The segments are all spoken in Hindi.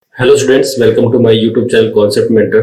Hello students, welcome to my YouTube channel concept mentor.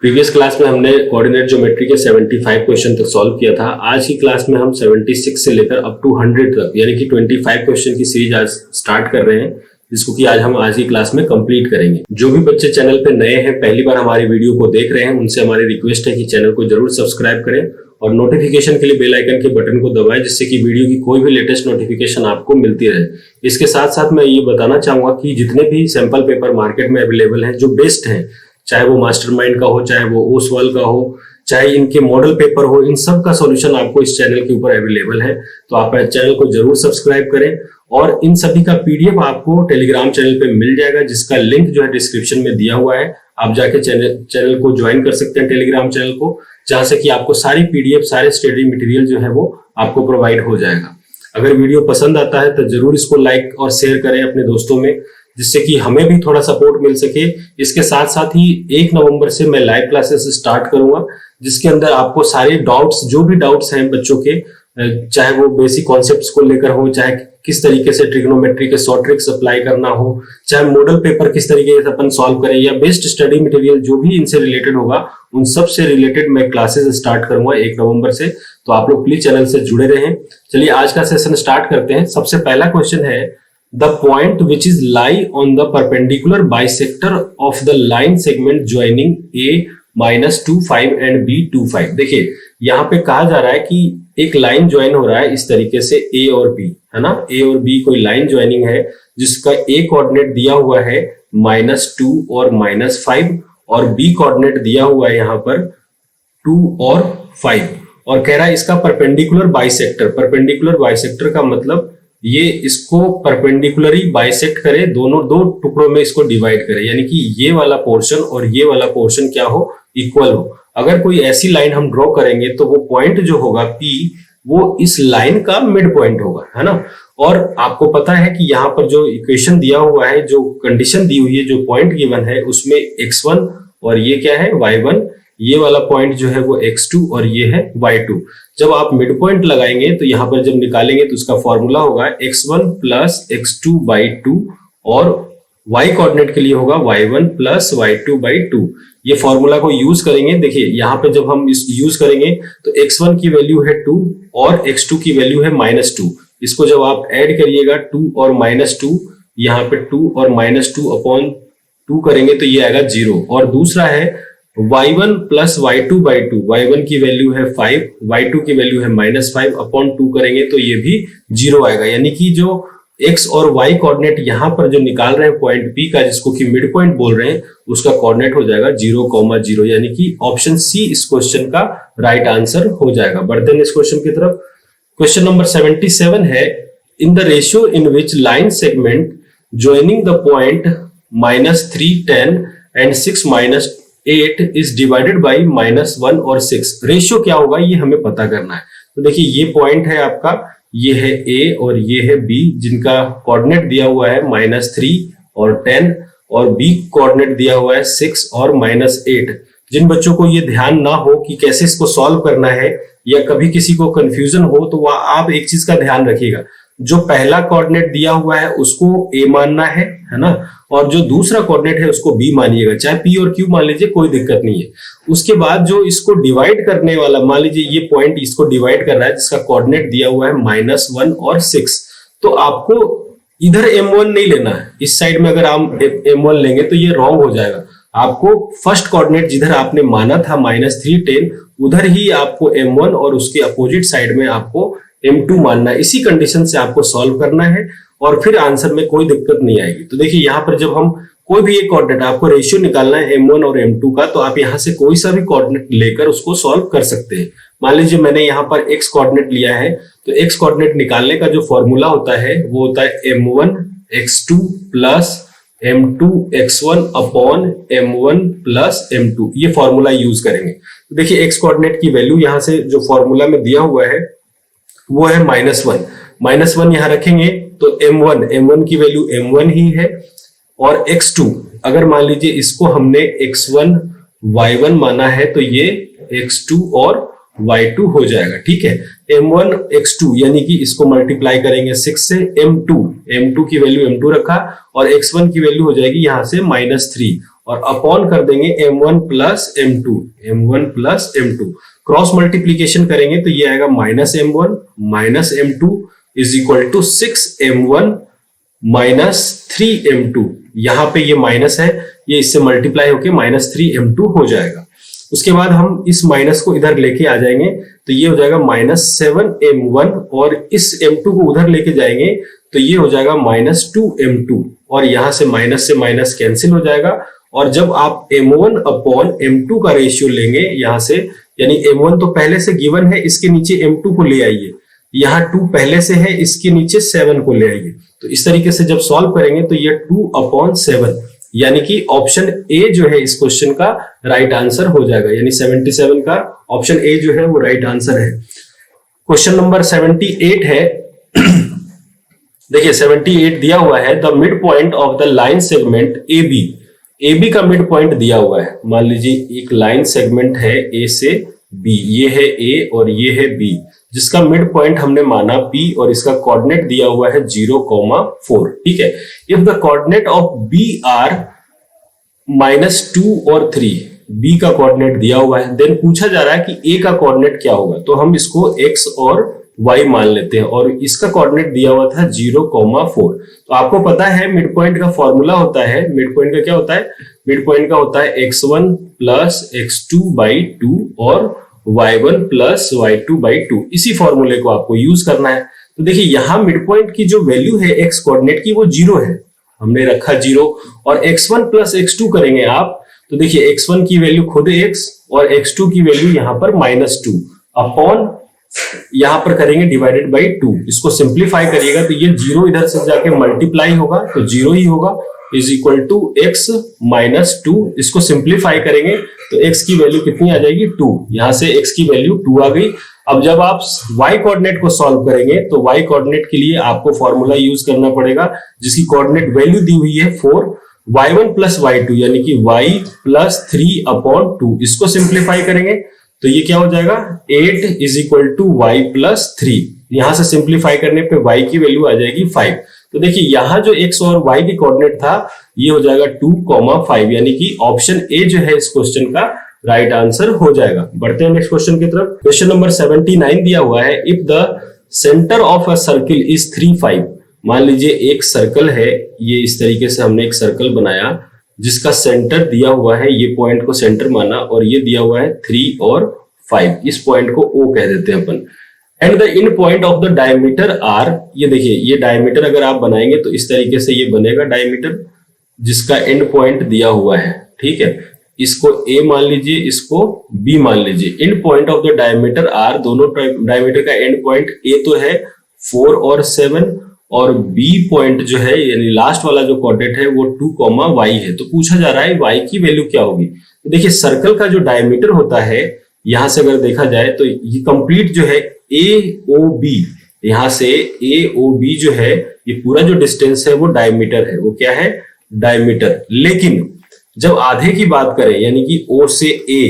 Previous class में हमने कोऑर्डिनेट ज्योमेट्री के 75 क्वेश्चन तक सॉल्व किया था। आज की क्लास में हम 76 से लेकर अप टू 100 तक यानी कि 25 क्वेश्चन की सीरीज आज स्टार्ट कर रहे हैं, जिसको कि आज की क्लास में कंप्लीट करेंगे। जो भी बच्चे चैनल पे नए हैं, पहली बार हमारी वीडियो को देख रहे हैं, उनसे हमारी रिक्वेस्ट है कि चैनल को जरूर सब्सक्राइब करें और नोटिफिकेशन के लिए बेल आइकन के बटन को दबाएं, जिससे कि वीडियो की कोई भी लेटेस्ट नोटिफिकेशन आपको मिलती रहे। इसके साथ साथ मैं ये बताना चाहूंगा कि जितने भी सैंपल पेपर मार्केट में अवेलेबल हैं, जो बेस्ट हैं, चाहे वो मास्टरमाइंड का हो, चाहे वो ओसवाल का हो, चाहे इनके मॉडल पेपर हो, इन सब का सॉल्यूशन आपको इस चैनल के ऊपर अवेलेबल है। तो आप चैनल को जरूर सब्सक्राइब करें और इन सभी का पीडीएफ आपको टेलीग्राम चैनल पे मिल जाएगा, जिसका लिंक जो है डिस्क्रिप्शन में दिया हुआ है। आप जाके चैनल को ज्वाइन कर सकते हैं, टेलीग्राम चैनल को, जहां से कि आपको सारी पीडीएफ, सारे स्टडी मटेरियल जो है वो आपको प्रोवाइड हो जाएगा। अगर वीडियो पसंद आता है तो जरूर इसको लाइक और शेयर करें अपने दोस्तों में, जिससे कि हमें भी थोड़ा सपोर्ट मिल सके। इसके साथ साथ ही 1 नवंबर से मैं लाइव क्लासेस स्टार्ट करूंगा, जिसके अंदर आपको सारे डाउट्स, जो भी डाउट्स हैं बच्चों के, चाहे वो बेसिक कॉन्सेप्ट्स को लेकर हो, चाहे किस तरीके से ट्रिग्नोमेट्री के शॉर्ट ट्रिक्स अप्लाई करना हो, चाहे मॉडल पेपर किस तरीके से अपन सॉल्व करें, या बेस्ट स्टडी मटेरियल जो भी इनसे रिलेटेड होगा, उन सब से रिलेटेड मैं क्लासेस स्टार्ट करूंगा 1 नवंबर से। तो आप लोग प्लीज चैनल से जुड़े रहें। चलिए आज का सेशन स्टार्ट करते हैं। सबसे पहला क्वेश्चन है, the point which is lie on the perpendicular bisector of the line segment joining A-25 and B-25। देखिए यहाँ पे कहा जा रहा है कि एक लाइन ज्वाइन हो रहा है इस तरीके से A और B, है ना। A और B कोई लाइन ज्वाइनिंग है, जिसका A कोऑर्डिनेट दिया हुआ है -2 और -5 और B कोऑर्डिनेट दिया हुआ है यहाँ पर 2 और 5, और कह रहा है इसका परपेंडिकुलर बाइसेक्टर। परपेंडिकुलर बाइसेक्टर का मतलब ये इसको परपेंडिकुलरली बाइसेक्ट करे, दोनों दो टुकड़ों में इसको डिवाइड करे, यानी कि ये वाला पोर्शन और ये वाला पोर्शन क्या हो, इक्वल हो। अगर कोई ऐसी लाइन हम ड्रॉ करेंगे तो वो पॉइंट जो होगा P, वो इस लाइन का मिड पॉइंट होगा, है ना। और आपको पता है कि यहाँ पर जो इक्वेशन दिया हुआ है, जो कंडीशन दी हुई है, जो पॉइंट गिवन है, उसमें x1 और ये क्या है y1, ये वाला पॉइंट जो है वो x2 और ये है y2। जब आप मिड पॉइंट लगाएंगे तो यहाँ पर जब निकालेंगे तो उसका फॉर्मूला होगा x1 प्लस x2/2 और y कोऑर्डिनेट के लिए होगा y1 प्लस y2/2। ये फॉर्मूला को यूज करेंगे। देखिए यहाँ पे जब हम इस यूज करेंगे तो x1 की वैल्यू है 2 और x2 की वैल्यू है -2। इसको जब आप ऐड करिएगा 2 और -2, यहाँ पे 2 और -2/2 करेंगे तो ये आएगा 0। और दूसरा है y1 प्लस y2/2, y1 की वैल्यू है 5, y2 की वैल्यू है -5/2 करेंगे तो ये भी 0 आएगा। यानी कि जो x और y कोऑर्डिनेट यहाँ पर जो निकाल रहे हैं पॉइंट P का, जिसको कि मिड पॉइंट बोल रहे हैं, उसका कोऑर्डिनेट हो जाएगा 0,0, यानी कि ऑप्शन सी इस क्वेश्चन का राइट आंसर हो जाएगा। बढ़ते हैं इस क्वेश्चन की तरफ। क्वेश्चन नंबर 77 है, in the ratio in which line segment joining the point -3, 10 and 6 -8 is divided by -1 और 6। रेशियो क्या होगा ये हमें पता करना है। तो देखिए ये पॉइंट है आपका, ये है A और ये है B, जिनका कोऑर्डिनेट दिया हुआ है -3 और 10 और B कोऑर्डिनेट दिया हुआ है 6 और -8। जिन बच्चों को ये ध्यान ना हो कि कैसे इसको सॉल्व करना है, या कभी किसी को कंफ्यूजन हो, तो वह आप एक चीज का ध्यान रखिएगा, जो पहला कोऑर्डिनेट दिया हुआ है उसको A मानना है ना, और जो दूसरा कोऑर्डिनेट है उसको B मानिएगा। चाहे P और Q मान लीजिए, कोई दिक्कत नहीं है। उसके बाद जो इसको डिवाइड करने वाला, मान लीजिए ये पॉइंट इसको डिवाइड कर रहा है, जिसका कोऑर्डिनेट दिया हुआ है -1 और 6, तो आपको इधर M1 नहीं लेना है। इस साइड में अगर आप M1 लेंगे तो ये रॉन्ग हो जाएगा। आपको फर्स्ट कोऑर्डिनेट जिधर आपने माना था -3, 10, उधर ही आपको M1 और उसके अपोजिट साइड में आपको M2 मानना है। इसी कंडीशन से आपको सॉल्व करना है और फिर आंसर में कोई दिक्कत नहीं आएगी। तो देखिए यहाँ पर जब हम कोई भी एक कोऑर्डिनेट, आपको रेशियो निकालना है M1 और M2 का, तो आप यहाँ से कोई सा भी कोऑर्डिनेट लेकर उसको सॉल्व कर सकते हैं। मान लीजिए मैंने यहाँ पर x कोऑर्डिनेट लिया है, तो x कोऑर्डिनेट निकालने का जो फॉर्मूला होता है वो होता है M1 x2 plus M2 x1 upon M1 plus M2। ये फॉर्मूला यूज करेंगे। तो देखिए x कोऑर्डिनेट की वैल्यू यहाँ से जो फॉर्मूला में दिया हुआ है वो है -1 यहाँ रखेंगे तो M1 की वैल्यू M1 ही है, और x2 अगर मान लीजिए इसको हमने x1 y1 माना है तो ये x2 और y2 हो जाएगा। ठीक है, m1 x2 यानी कि इसको मल्टीप्लाई करेंगे 6 से, m2 की वैल्यू m2 रखा और x1 की वैल्यू हो जाएगी यहां से -3 और अपॉन कर देंगे m1 plus m2 cross multiplication करेंगे तो ये आएगा -m1 -m2 is equal to 6m1 -3m2। यहां पे ये माइनस है, ये इससे मल्टीप्लाई होके -3m2 हो जाएगा। उसके बाद हम इस माइनस को इधर लेके आ जाएंगे तो ये हो जाएगा -7m1 और इस m2 को उधर लेके जाएंगे तो ये हो जाएगा -2m2 और यहां से माइनस कैंसिल हो जाएगा। और जब आप m1 अपॉन m2 का रेशियो लेंगे यहां से, यानी m1 तो पहले से गिवन है, इसके नीचे m2 को ले आइए, यहाँ 2 पहले से है, इसके नीचे 7 को ले आइए। तो इस तरीके से जब सॉल्व करेंगे तो ये 2/7 यानी कि ऑप्शन ए जो है इस क्वेश्चन का राइट आंसर हो जाएगा, यानी 77 का ऑप्शन ए जो है वो राइट आंसर है। क्वेश्चन नंबर 78 है। देखिए 78 दिया हुआ है, the mid point of the line segment A B का मिड पॉइंट दिया हुआ है। मान लीजिए एक लाइन सेगमेंट है ए से बी, ये है ए और ये है बी, जिसका मिड पॉइंट हमने माना P और इसका कोऑर्डिनेट दिया हुआ है 0,4। ठीक है, if the coordinate of B are -2 और 3, B का कोऑर्डिनेट दिया हुआ है, देन पूछा जा रहा है कि A का कोऑर्डिनेट क्या होगा, तो हम इसको X और Y मान लेते हैं और इसका कोऑर्डिनेट दिया हुआ था 0,4। तो आपको पता है मिड पॉइंट का फॉर्मूला होता है, मिड पॉइंट का क्या होता है, मिड पॉइंट का होता है x1 प्लस x2/2 और y1 प्लस y2/2। इसी फॉर्मूले को आपको यूज करना है। तो देखिए यहां मिड पॉइंट की जो वैल्यू है x कोऑर्डिनेट की वो 0 है, हमने रखा 0 और x1 प्लस x2 करेंगे आप, तो देखिए x1 की वैल्यू खुद x और x2 की वैल्यू यहां पर -2 अपॉन यहां पर करेंगे डिवाइडेड बाई 2। इसको सिंप्लीफाई करिएगा तो ये 0 इधर से जाके मल्टीप्लाई होगा तो 0 ही होगा, इज इक्वल टू x -2। इसको सिंप्लीफाई करेंगे तो x की वैल्यू कितनी आ जाएगी 2, यहां से x की वैल्यू 2 आ गई। अब जब आप y कोऑर्डिनेट को सॉल्व करेंगे तो y कोऑर्डिनेट के लिए आपको फॉर्मूला यूज करना पड़ेगा जिसकी कोऑर्डिनेट वैल्यू दी हुई है 4, y1 प्लस y2 यानी कि y प्लस 3/2। इसको सिंप्लीफाई करेंगे तो ये क्या हो जाएगा 8 is equal to y plus 3। यहां से सिंप्लीफाई करने पे y की वैल्यू आ जाएगी 5। तो देखिए यहां जो x और y की कोऑर्डिनेट था ये हो जाएगा 2,5 यानी कि ऑप्शन ए जो है इस क्वेश्चन का राइट आंसर हो जाएगा। बढ़ते हैं नेक्स्ट क्वेश्चन की तरफ। क्वेश्चन नंबर 79 दिया हुआ है, if the centre of a circle is 3, 5। मान लीजिए एक सर्कल है, ये इस तरीके से हमने एक सर्कल बनाया जिसका सेंटर दिया हुआ है, ये पॉइंट को सेंटर माना और ये दिया हुआ है 3 और 5, इस पॉइंट को O कह देते हैं अपन। And the end point of the diameter R, ये देखिए ये डायमीटर अगर आप बनाएंगे तो इस तरीके से ये बनेगा डायमीटर जिसका एंड पॉइंट दिया हुआ है। ठीक है, इसको A मान लीजिए, इसको B मान लीजिए। End point of the diameter R, दोनों डायमीटर का एंड पॉइंट A तो है 4 और 7 और B पॉइंट जो है यानी लास्ट वाला जो कोऑर्डिनेट है वो 2, y है। तो पूछा जा रहा है y की वैल्यू क्या होगी। तो देखिए सर्कल का जो डायमीटर होता है, यहां से अगर देखा जाए तो ये कंप्लीट जो है AOB, यहां से AOB जो है ये पूरा जो डिस्टेंस है वो डायमीटर है, वो क्या है डायमीटर। लेकिन जब आधे की बात करें यानी कि O से A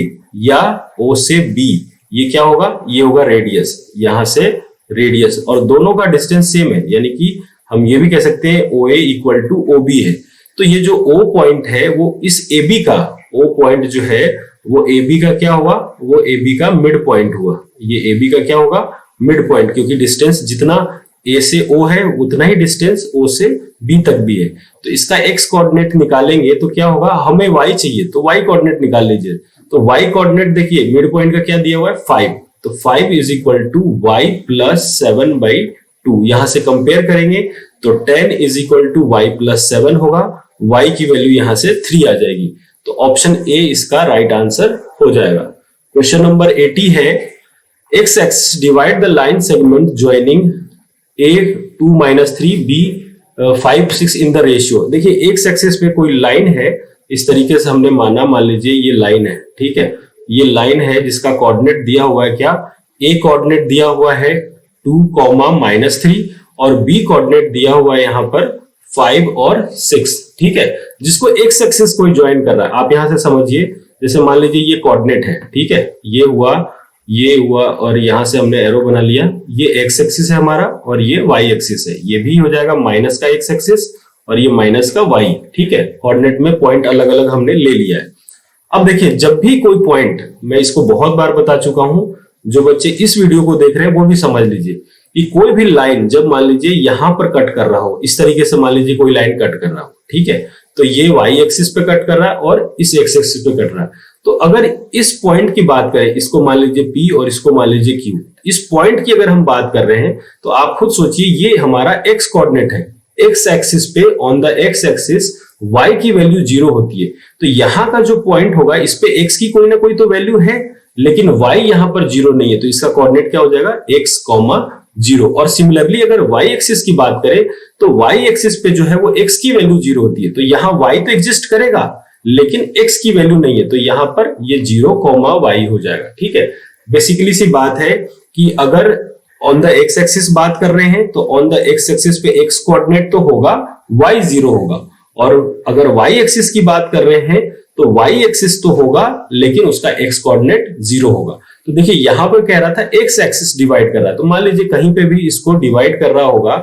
या O से B, ये क्या होगा, ये होगा रेडियस, यहां से रेडियस, और दोनों का डिस्टेंस सेम है यानी कि हम ये भी कह सकते हैं OA इक्वल टू OB है। तो ये जो O पॉइंट है वो इस AB का, O पॉइंट जो है वो AB का क्या हुआ, वो AB का मिड पॉइंट हुआ। ये AB का क्या होगा मिड पॉइंट, क्योंकि डिस्टेंस जितना A से O है उतना ही डिस्टेंस O से B तक भी है। तो इसका x कोऑर्डिनेट निकालेंगे तो क्या होगा, हमें y चाहिए तो y कोऑर्डिनेट निकाल लीजिए। तो y कोऑर्डिनेट देखिए मिड पॉइंट का क्या दिया हुआ है 5, तो 5 is equal to y plus 7/2। यहां से कंपेयर करेंगे तो 10 is equal to y plus 7 होगा, y की वैल्यू यहां से 3 आ जाएगी। तो ऑप्शन ए इसका राइट आंसर हो जाएगा। क्वेश्चन नंबर 80 है, x axis divide the line segment joining a 2 - 3 b 5 6 in the ratio. देखिए x एक्सिस पे कोई लाइन है, इस तरीके से हमने माना, मान लीजिए ये लाइन है। ठीक है, ये लाइन है जिसका कोऑर्डिनेट दिया हुआ है क्या, a कोऑर्डिनेट दिया हुआ है 2, -3 और b कोऑर्डिनेट दिया हुआ है यहाँ पर 5 और 6। ठीक है, जिसको x एक्सिस कोई ज्वाइन कर रहा है, आप यहां से समझिए, जैसे मान लीजिए ये कोऑर्डिनेट है। ठीक है, ये हुआ ये हुआ और यहां से हमने एरो बना लिया, ये एक्स एक्सिस है हमारा और ये वाई एक्सिस है। ये भी हो जाएगा माइनस का एक्स एक्सिस और ये माइनस का वाई। ठीक है, कोऑर्डिनेट में पॉइंट अलग अलग हमने ले लिया है। अब देखिए, जब भी कोई पॉइंट, मैं इसको बहुत बार बता चुका हूं, जो बच्चे इस वीडियो को देख रहे हैं वो भी समझ लीजिए कि कोई भी लाइन जब मान लीजिए यहां पर कट कर रहा हो, इस तरीके से मान लीजिए कोई लाइन कट कर रहा हो, ठीक है, तो ये वाई एक्सिस पे कट कर रहा है और इस एक्स एक्सिस पे कट रहा है। तो अगर इस पॉइंट की बात करें, इसको मान लीजिए P और इसको मान लीजिए Q, इस पॉइंट की अगर हम बात कर रहे हैं तो आप खुद सोचिए, ये हमारा एक्स कोऑर्डिनेट है। एक्स एक्सिस पे on the x axis y की वैल्यू 0 होती है, तो यहां का जो पॉइंट होगा इस पे x की कोई ना कोई तो वैल्यू है, लेकिन y यहां पर 0 नहीं है, तो इसका कोऑर्डिनेट क्या हो जाएगा, x, 0। और सिमिलरली अगर y एक्सिस की बात करें तो y एक्सिस पे जो है वो x की वैल्यू 0 होती है, तो यहां y तो एग्जिस्ट करेगा लेकिन x की वैल्यू नहीं है, तो यहां पर ये 0, y हो जाएगा। ठीक है, बेसिकली सी बात है कि अगर ऑन द एक्स एक्सिस बात कर रहे हैं तो ऑन द एक्स एक्सिस पे x कोऑर्डिनेट तो होगा, y 0 होगा, और अगर y एक्सिस की बात कर रहे हैं तो y एक्सिस तो होगा लेकिन उसका x कोऑर्डिनेट 0 होगा। तो देखिए यहां पर कह रहा था x एक्सिस डिवाइड कर रहा है, तो मान लीजिए कहीं पे भी इसको डिवाइड कर रहा होगा,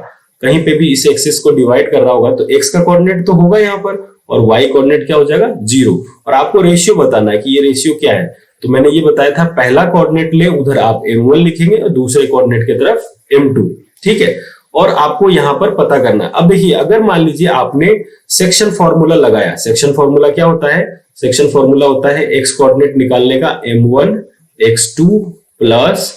कहीं पे भी इस एक्सिस को डिवाइड कर रहा होगा, तो x का कोऑर्डिनेट तो होगा यहां पर और y कोऑर्डिनेट क्या हो जाएगा, 0। और आपको रेशियो बताना है कि ये रेशियो क्या है, तो मैंने ये बताया था, पहला कोऑर्डिनेट ले उधर आप m1 लिखेंगे और दूसरे कोऑर्डिनेट की तरफ m2। ठीक है, और आपको यहां पर पता करना है। अब देखिए, अगर मान लीजिए आपने सेक्शन फॉर्मूला लगाया, सेक्शन फॉर्मूला क्या होता है, सेक्शन फॉर्मूला होता है x कोऑर्डिनेट निकालने का m1 x2 plus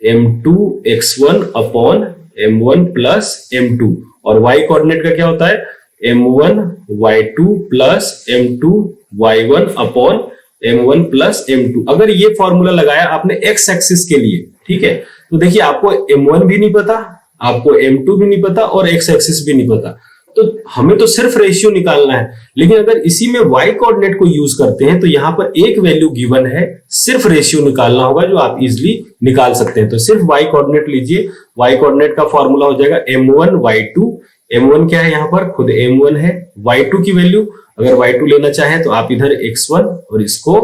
m2 x1 upon m1 plus m2, और y कोऑर्डिनेट का क्या होता है, m1 y2 plus m2 y1 upon m1 plus m2। अगर ये फॉर्मूला लगाया आपने x एक्सिस के लिए, ठीक है, तो देखिए आपको m1 भी नहीं पता, आपको m2 भी नहीं पता और x एक्सिस भी नहीं पता, तो हमें तो सिर्फ रेशियो निकालना है। लेकिन अगर इसी में y कोऑर्डिनेट को यूज करते हैं तो यहां पर एक वैल्यू गिवन है, सिर्फ रेशियो निकालना होगा जो आप इजिली निकाल सकते हैं। तो सिर्फ y कोऑर्डिनेट लीजिए, y कोऑर्डिनेट का फॉर्मूला हो जाएगा m1 y2, m1 क्या है, यहां पर खुद m1 है, y2 की वैल्यू अगर y2 लेना चाहे तो आप इधर x1 और इसको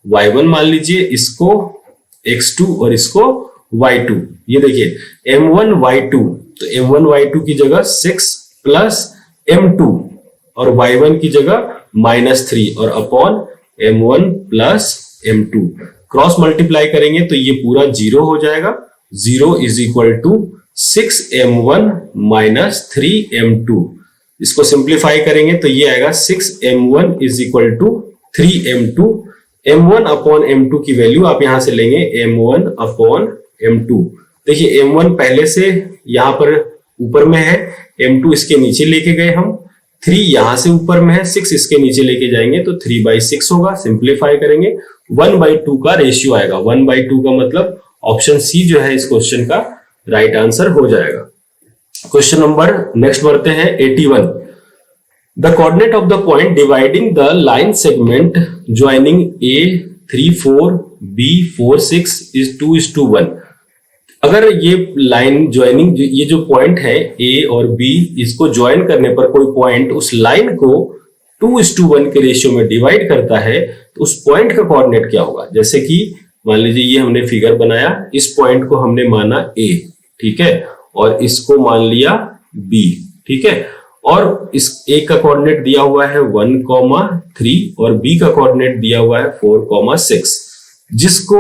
y1 मान लीजिए, इसको x2 और इसको y2। ये देखिए m1 y2, तो m1 y2 की जगह 6 प्लस m2 और y1 की जगह -3 और upon m1 plus m2, cross multiply करेंगे तो ये पूरा 0 हो जाएगा। 0 is equal to 6m1 minus 3m2। इसको सिंप्लीफाई करेंगे तो ये आएगा 6m1 is equal to 3m2। m1 upon m2 की वैल्यू आप यहां से लेंगे m1 अपॉन m2। देखिए m1 पहले से यहां पर ऊपर में है, m2 इसके नीचे लेके गए हम, 3 यहां से ऊपर में है, 6 इसके नीचे लेके जाएंगे तो 3/6 होगा। सिंप्लीफाई करेंगे 1/2 का रेशियो आएगा। 1/2 का मतलब ऑप्शन सी जो है इस क्वेश्चन का राइट आंसर हो जाएगा। क्वेश्चन नंबर नेक्स्ट बढ़ते हैं 81। The coordinate of the point dividing the line segment joining A34 B46 is 2:1। अगर ये लाइन ज्वाइनिंग, ये जो पॉइंट है A और B, इसको ज्वाइन करने पर कोई पॉइंट उस लाइन को 2:1 के रेशियो में डिवाइड करता है तो उस पॉइंट का कोऑर्डिनेट क्या होगा। जैसे कि मान लीजिए ये हमने फिगर बनाया, इस पॉइंट को हमने माना A, ठीक है, और इसको मान लिया B, ठीक है, और इस A का कोऑर्डिनेट दिया हुआ है 1,3 और B का कोऑर्डिनेट दिया हुआ है 4,6, जिसको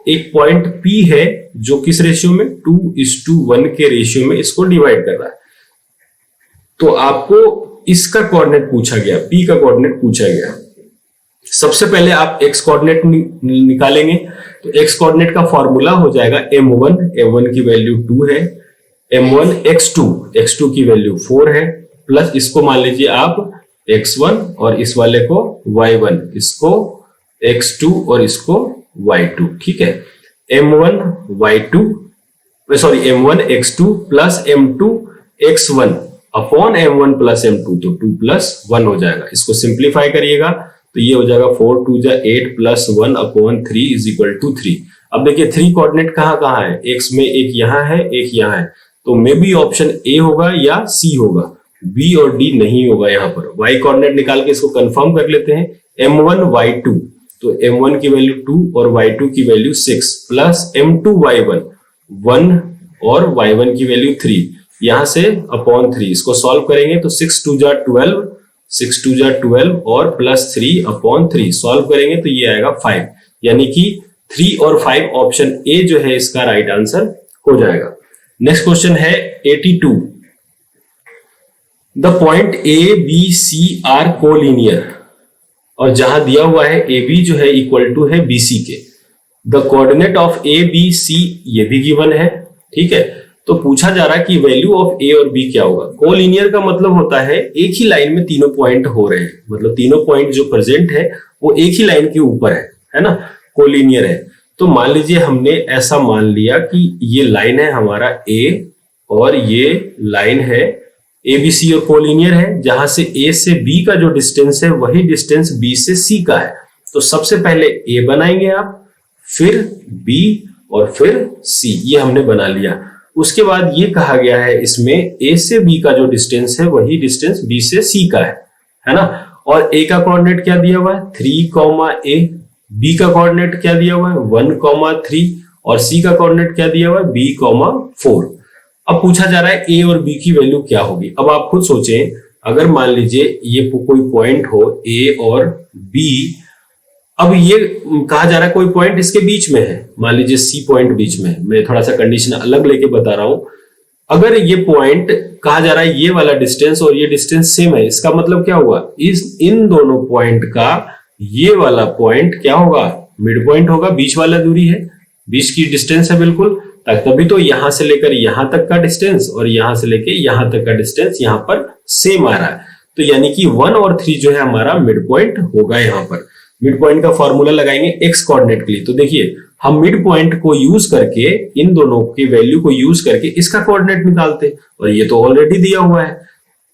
एक पॉइंट P है जो किस रेशियो में, 2:1 के रेशियो में इसको डिवाइड कर रहा है। तो आपको इसका कोऑर्डिनेट पूछा गया, P का कोऑर्डिनेट पूछा गया। सबसे पहले आप x कोऑर्डिनेट निकालेंगे, तो x कोऑर्डिनेट का फॉर्मूला हो जाएगा m1 की वैल्यू 2 है, m1 x2 की वैल्यू 4 है, प्लस इसको मान लीजिए आप x1 और इस वाले को y1, इसको x2 और इसको y2, ठीक है। m1 x2 plus m2 x1 upon m1 plus m2, तो 2 + 1 हो जाएगा। इसको सिंप्लीफाई करिएगा तो ये हो जाएगा 4 × 2 = 8 plus 1 upon 3 is equal to 3। अब देखिए 3 कोऑर्डिनेट कहाँ है, x में एक यहाँ है, एक यहाँ है, तो मे बी ऑप्शन ए होगा या सी होगा, बी और डी नहीं होगा। यहाँ पर y कोऑर्डिनेट निकाल के इसको कंफर्म कर लेते हैं। m1 y2, तो m1 की वैल्यू 2 और y2 की वैल्यू 6 प्लस m2 y1 1 और y1 की वैल्यू 3 यहां से अपॉन 3 इसको सॉल्व करेंगे तो 6 2 जा 12 6 2 जा 12 और प्लस 3 अपॉन 3 सॉल्व करेंगे तो ये आएगा 5 यानी कि 3 और 5 ऑप्शन ए जो है इसका राइट आंसर हो जाएगा। नेक्स्ट क्वेश्चन है 82 the point A B C are collinear और जहां दिया हुआ है ए बी जो है इक्वल टू है बी सी के the coordinate of A B C ये भी गिवन है। ठीक है, तो पूछा जा रहा है कि वैल्यू ऑफ ए और बी क्या होगा। कोलिनियर का मतलब होता है एक ही लाइन में तीनों पॉइंट हो रहे हैं, मतलब तीनों पॉइंट जो प्रेजेंट है वो एक ही लाइन के ऊपर है ना, कोलिनियर है। तो मान लीजिए हमने ऐसा मान लिया कि ये लाइन है हमारा ए और ये लाइन है ए बी सी और कोलिनियर है, जहां से ए से बी का जो डिस्टेंस है वही डिस्टेंस बी से सी का है। तो सबसे पहले ए बनाएंगे आप, फिर बी और फिर सी, ये हमने बना लिया। उसके बाद ये कहा गया है इसमें ए से बी का जो डिस्टेंस है वही डिस्टेंस बी से सी का है ना। और ए का कोऑर्डिनेट क्या दिया हुआ है 3, ए, बी का कोऑर्डिनेट क्या दिया हुआ है 1, 3 और सी का कोऑर्डिनेट क्या दिया हुआ है b, 4। अब पूछा जा रहा है ए और बी की वैल्यू क्या होगी। अब आप खुद सोचें, अगर मान लीजिए ये कोई पॉइंट हो ए और बी, अब ये कहा जा रहा है कोई पॉइंट इसके बीच में है, मान लीजिए सी पॉइंट बीच में है। मैं थोड़ा सा कंडीशन अलग लेके बता रहा हूं। अगर ये पॉइंट कहा जा रहा है ये वाला डिस्टेंस और ये डिस्टेंस सेम है, इसका मतलब क्या हुआ, इन दोनों पॉइंट का ये वाला पॉइंट क्या होगा, मिड पॉइंट होगा, बीच वाला दूरी है, बीच की डिस्टेंस है बिल्कुल। तभी तो यहां से लेकर यहां तक का डिस्टेंस और यहां से लेकर यहां तक का डिस्टेंस यहां पर सेम आ रहा है। तो यानी कि 1 और 3 जो है हमारा मिड पॉइंट होगा। यहाँ पर मिड पॉइंट का फॉर्मूला लगाएंगे एक्स कोऑर्डिनेट के लिए। तो देखिए हम मिड पॉइंट को यूज करके, इन दोनों की वैल्यू को यूज करके इसका कोऑर्डिनेट निकालते, और ये तो ऑलरेडी दिया हुआ है।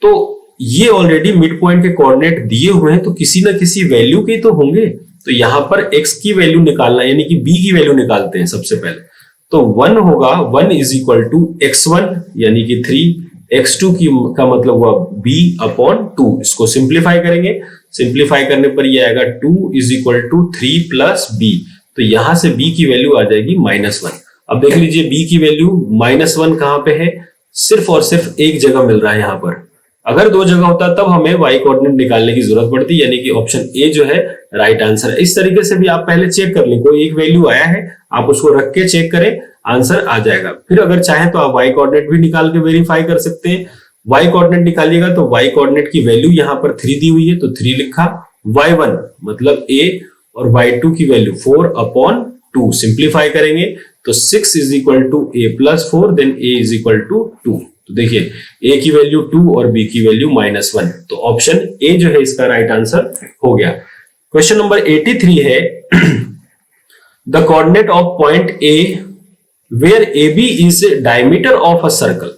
तो ये ऑलरेडी मिड पॉइंट के कोऑर्डिनेट दिए हुए हैं, तो किसी ना किसी वैल्यू के तो होंगे। तो यहां पर x की वैल्यू निकालना, यानी कि b की वैल्यू निकालते हैं सबसे पहले। तो 1 होगा, 1 इज इक्वल टू x1 यानी कि 3, x2 का मतलब हुआ b अपॉन 2। इसको सिंप्लीफाई करेंगे, सिंप्लीफाई करने पर ये आएगा 2 is equal to 3 plus b। तो यहां से b की वैल्यू आ जाएगी -1। अब देख लीजिए b की वैल्यू -1 कहां पे है, सिर्फ और सिर्फ एक जगह मिल रहा है यहां पर। अगर 2 जगह होता तब हमें y कोऑर्डिनेट निकालने की जरूरत पड़ती, यानी कि ऑप्शन ए जो है राइट आंसर है। इस तरीके से भी आप पहले चेक कर लें, कोई एक वैल्यू आया है आप उसको रख के चेक करें, आंसर आ जाएगा। फिर अगर चाहे तो आप y कोऑर्डिनेट भी निकाल के वेरीफाई कर सकते हैं। y कोऑर्डिनेट निकालिएगा तो y कोऑर्डिनेट की वैल्यू यहाँ पर 3 दी हुई है, तो 3 लिखा, y1 मतलब a और y2 की वैल्यू 4 अपॉन 2। सिंप्लीफाई करेंगे तो 6 is equal to a plus 4, then a is equal to 2। तो देखिए a की वैल्यू 2 और b की वैल्यू -1, तो ऑप्शन ए जो है इसका राइट आंसर हो गया। क्वेश्चन नंबर 83 है the coordinate of point A where A B is diameter of a circle.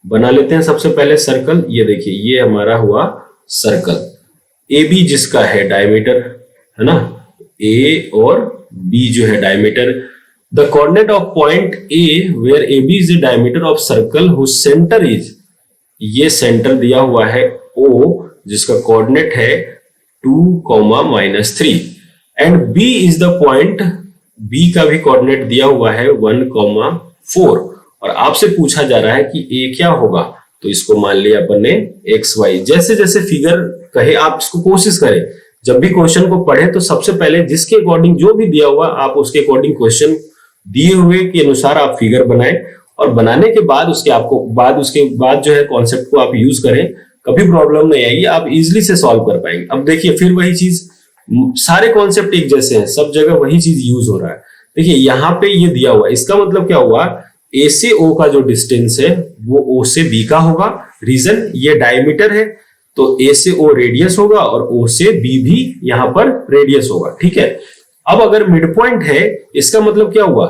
बना लेते हैं सबसे पहले सर्कल। ये देखिए ये हमारा हुआ सर्कल, ए बी जिसका है डायमीटर, है ना, ए और बी जो है diameter. The coordinate of point A where A B is the diameter of circle whose centre is, ये सेंटर दिया हुआ है O जिसका कोऑर्डिनेट है 2, -3 and B is the point, B का भी कोऑर्डिनेट दिया हुआ है 1, 4 और आपसे पूछा जा रहा है कि A क्या होगा। तो इसको मान लिया अपन ने XY। जैसे जैसे फिगर कहे आप इसको कोशिश करें, जब भी क्वेश्चन को पढ़े तो सबसे पहले जिसके अकॉर्डिंग जो भी दिया हुआ आप उसके अकॉर्डिंग क्वेश्चन दिए हुए के अनुसार आप फिगर बनाएं, और बनाने के बाद उसके बाद जो है कॉन्सेप्ट को आप यूज करें, कभी प्रॉब्लम नहीं आएगी, आप इजीली से सॉल्व कर पाएंगे। अब देखिए फिर वही चीज, सारे कॉन्सेप्ट एक जैसे हैं, सब जगह वही चीज यूज हो रहा है। देखिए यहाँ पे ये दिया हुआ है, इसका मतलब क्या हुआ, ए से ओ का जो डिस्टेंस है वो ओ से बी का होगा। रीजन ये डायमीटर है, तो ए से ओ रेडियस होगा और ओ से बी भी यहां पर रेडियस होगा। ठीक है, अब अगर मिड पॉइंट है, इसका मतलब क्या हुआ,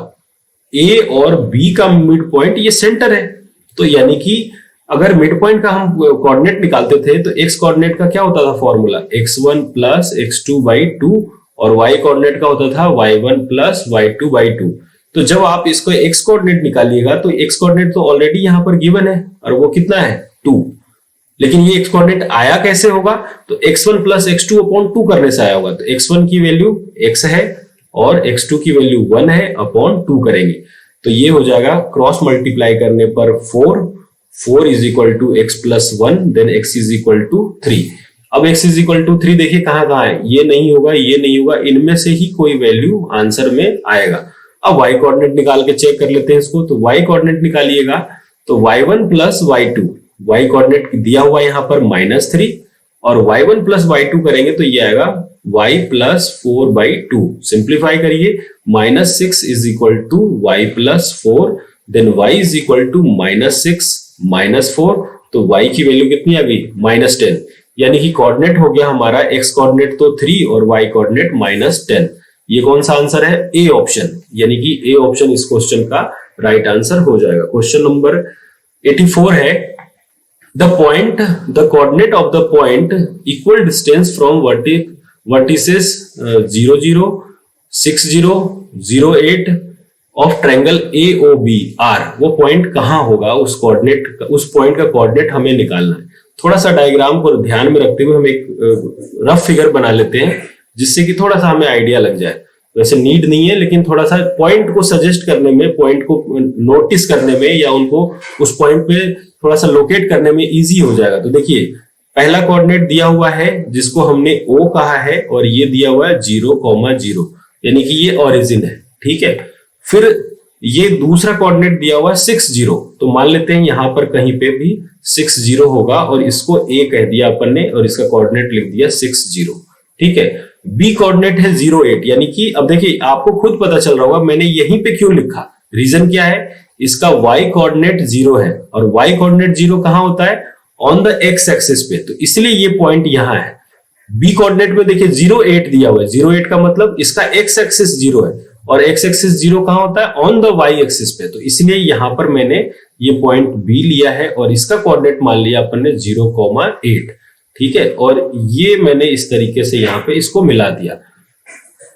ए और बी का मिड पॉइंट ये सेंटर है। तो यानी कि अगर मिड पॉइंट का हम कोऑर्डिनेट निकालते थे तो एक्स कोऑर्डिनेट का क्या होता था फॉर्मूला, x1 प्लस x2/2 और y कोऑर्डिनेट का होता था y1 प्लस y2/2। तो जब आप इसको x कोऑर्डिनेट निकालिएगा तो x कोऑर्डिनेट तो ऑलरेडी यहां पर गिवन है और वो कितना है 2। लेकिन ये x कोऑर्डिनेट आया कैसे होगा, तो x1 प्लस x2 अपॉन 2 करने से आया होगा। तो x1 की वैल्यू x है और x2 की वैल्यू 1 है, अपॉन 2 करेंगे तो ये हो जाएगा क्रॉस मल्टीप्लाई करने पर 4 is equal to x plus 1, then x is equal to 3। अब x इज इक्वल टू 3 देखिए कहां कहां है, ये नहीं होगा, ये नहीं होगा, इनमें से ही कोई वैल्यू आंसर में आएगा। अब y कोऑर्डिनेट निकाल के चेक कर लेते हैं इसको। तो y कोऑर्डिनेट निकालिएगा तो y1 plus y2, y coordinate दिया हुआ यहाँ पर -3 और y1 प्लस y2 करेंगे तो ये आएगा y प्लस 4/2। सिंप्लीफाई करिए, -6 is equal to y plus 4, then y is equal to -6 -4, तो y की वैल्यू कितनी आ गई, -10। यानी कि कोऑर्डिनेट हो गया हमारा x कोऑर्डिनेट तो 3 और y कोऑर्डिनेट -10। ये कौन सा आंसर है, ए ऑप्शन, यानी कि ए ऑप्शन इस क्वेश्चन का राइट आंसर हो जाएगा। क्वेश्चन नंबर 84 है, the coordinate of the point equal distance from vertices 0 0 6 0 0 8 of triangle AOB R। वो पॉइंट कहां होगा, उस पॉइंट का कोऑर्डिनेट हमें निकालना है। थोड़ा सा डायग्राम को ध्यान में रखते हुए हम एक रफ फिगर बना लेते हैं जिससे कि थोड़ा सा हमें आइडिया लग जाए। वैसे नीड नहीं है, लेकिन थोड़ा सा पॉइंट को सजेस्ट करने में, पॉइंट को नोटिस करने में या उनको उस पॉइंट पे थोड़ा सा लोकेट करने में इजी हो जाएगा। तो देखिए पहला कोऑर्डिनेट दिया हुआ है जिसको हमने O कहा है और ये दिया हुआ है 0,0, यानी कि ये ओरिजिन है, ठीक है। फिर ये दूसरा कोऑर्डिनेट दिया हुआ है 6 0, तो मान लेते हैं यहां पर कहीं पे भी 6 0 होगा और इसको A कह दिया अपन ने और इसका कोऑर्डिनेट लिख दिया 6 0, ठीक है। बी कोऑर्डिनेट है 0 8, यानी कि अब देखिए आपको खुद पता चल रहा होगा मैंने यहीं पे क्यों लिखा, रीजन क्या है, इसका y कोऑर्डिनेट 0 है और y कोऑर्डिनेट 0 कहां होता है, ऑन द x एक्सिस पे, तो इसलिए ये पॉइंट यहां है। बी कोऑर्डिनेट में देखिए 0 8 दिया हुआ है, 0 8 का मतलब इसका x एक्सिस 0 है और x एक्सिस 0 कहां होता है, ऑन द y एक्सिस पे, तो इसलिए यहां पर मैंने ये पॉइंट B लिया है और इसका कोऑर्डिनेट मान लिया अपन ने 0,8, ठीक है। और ये मैंने इस तरीके से यहाँ पे इसको मिला दिया,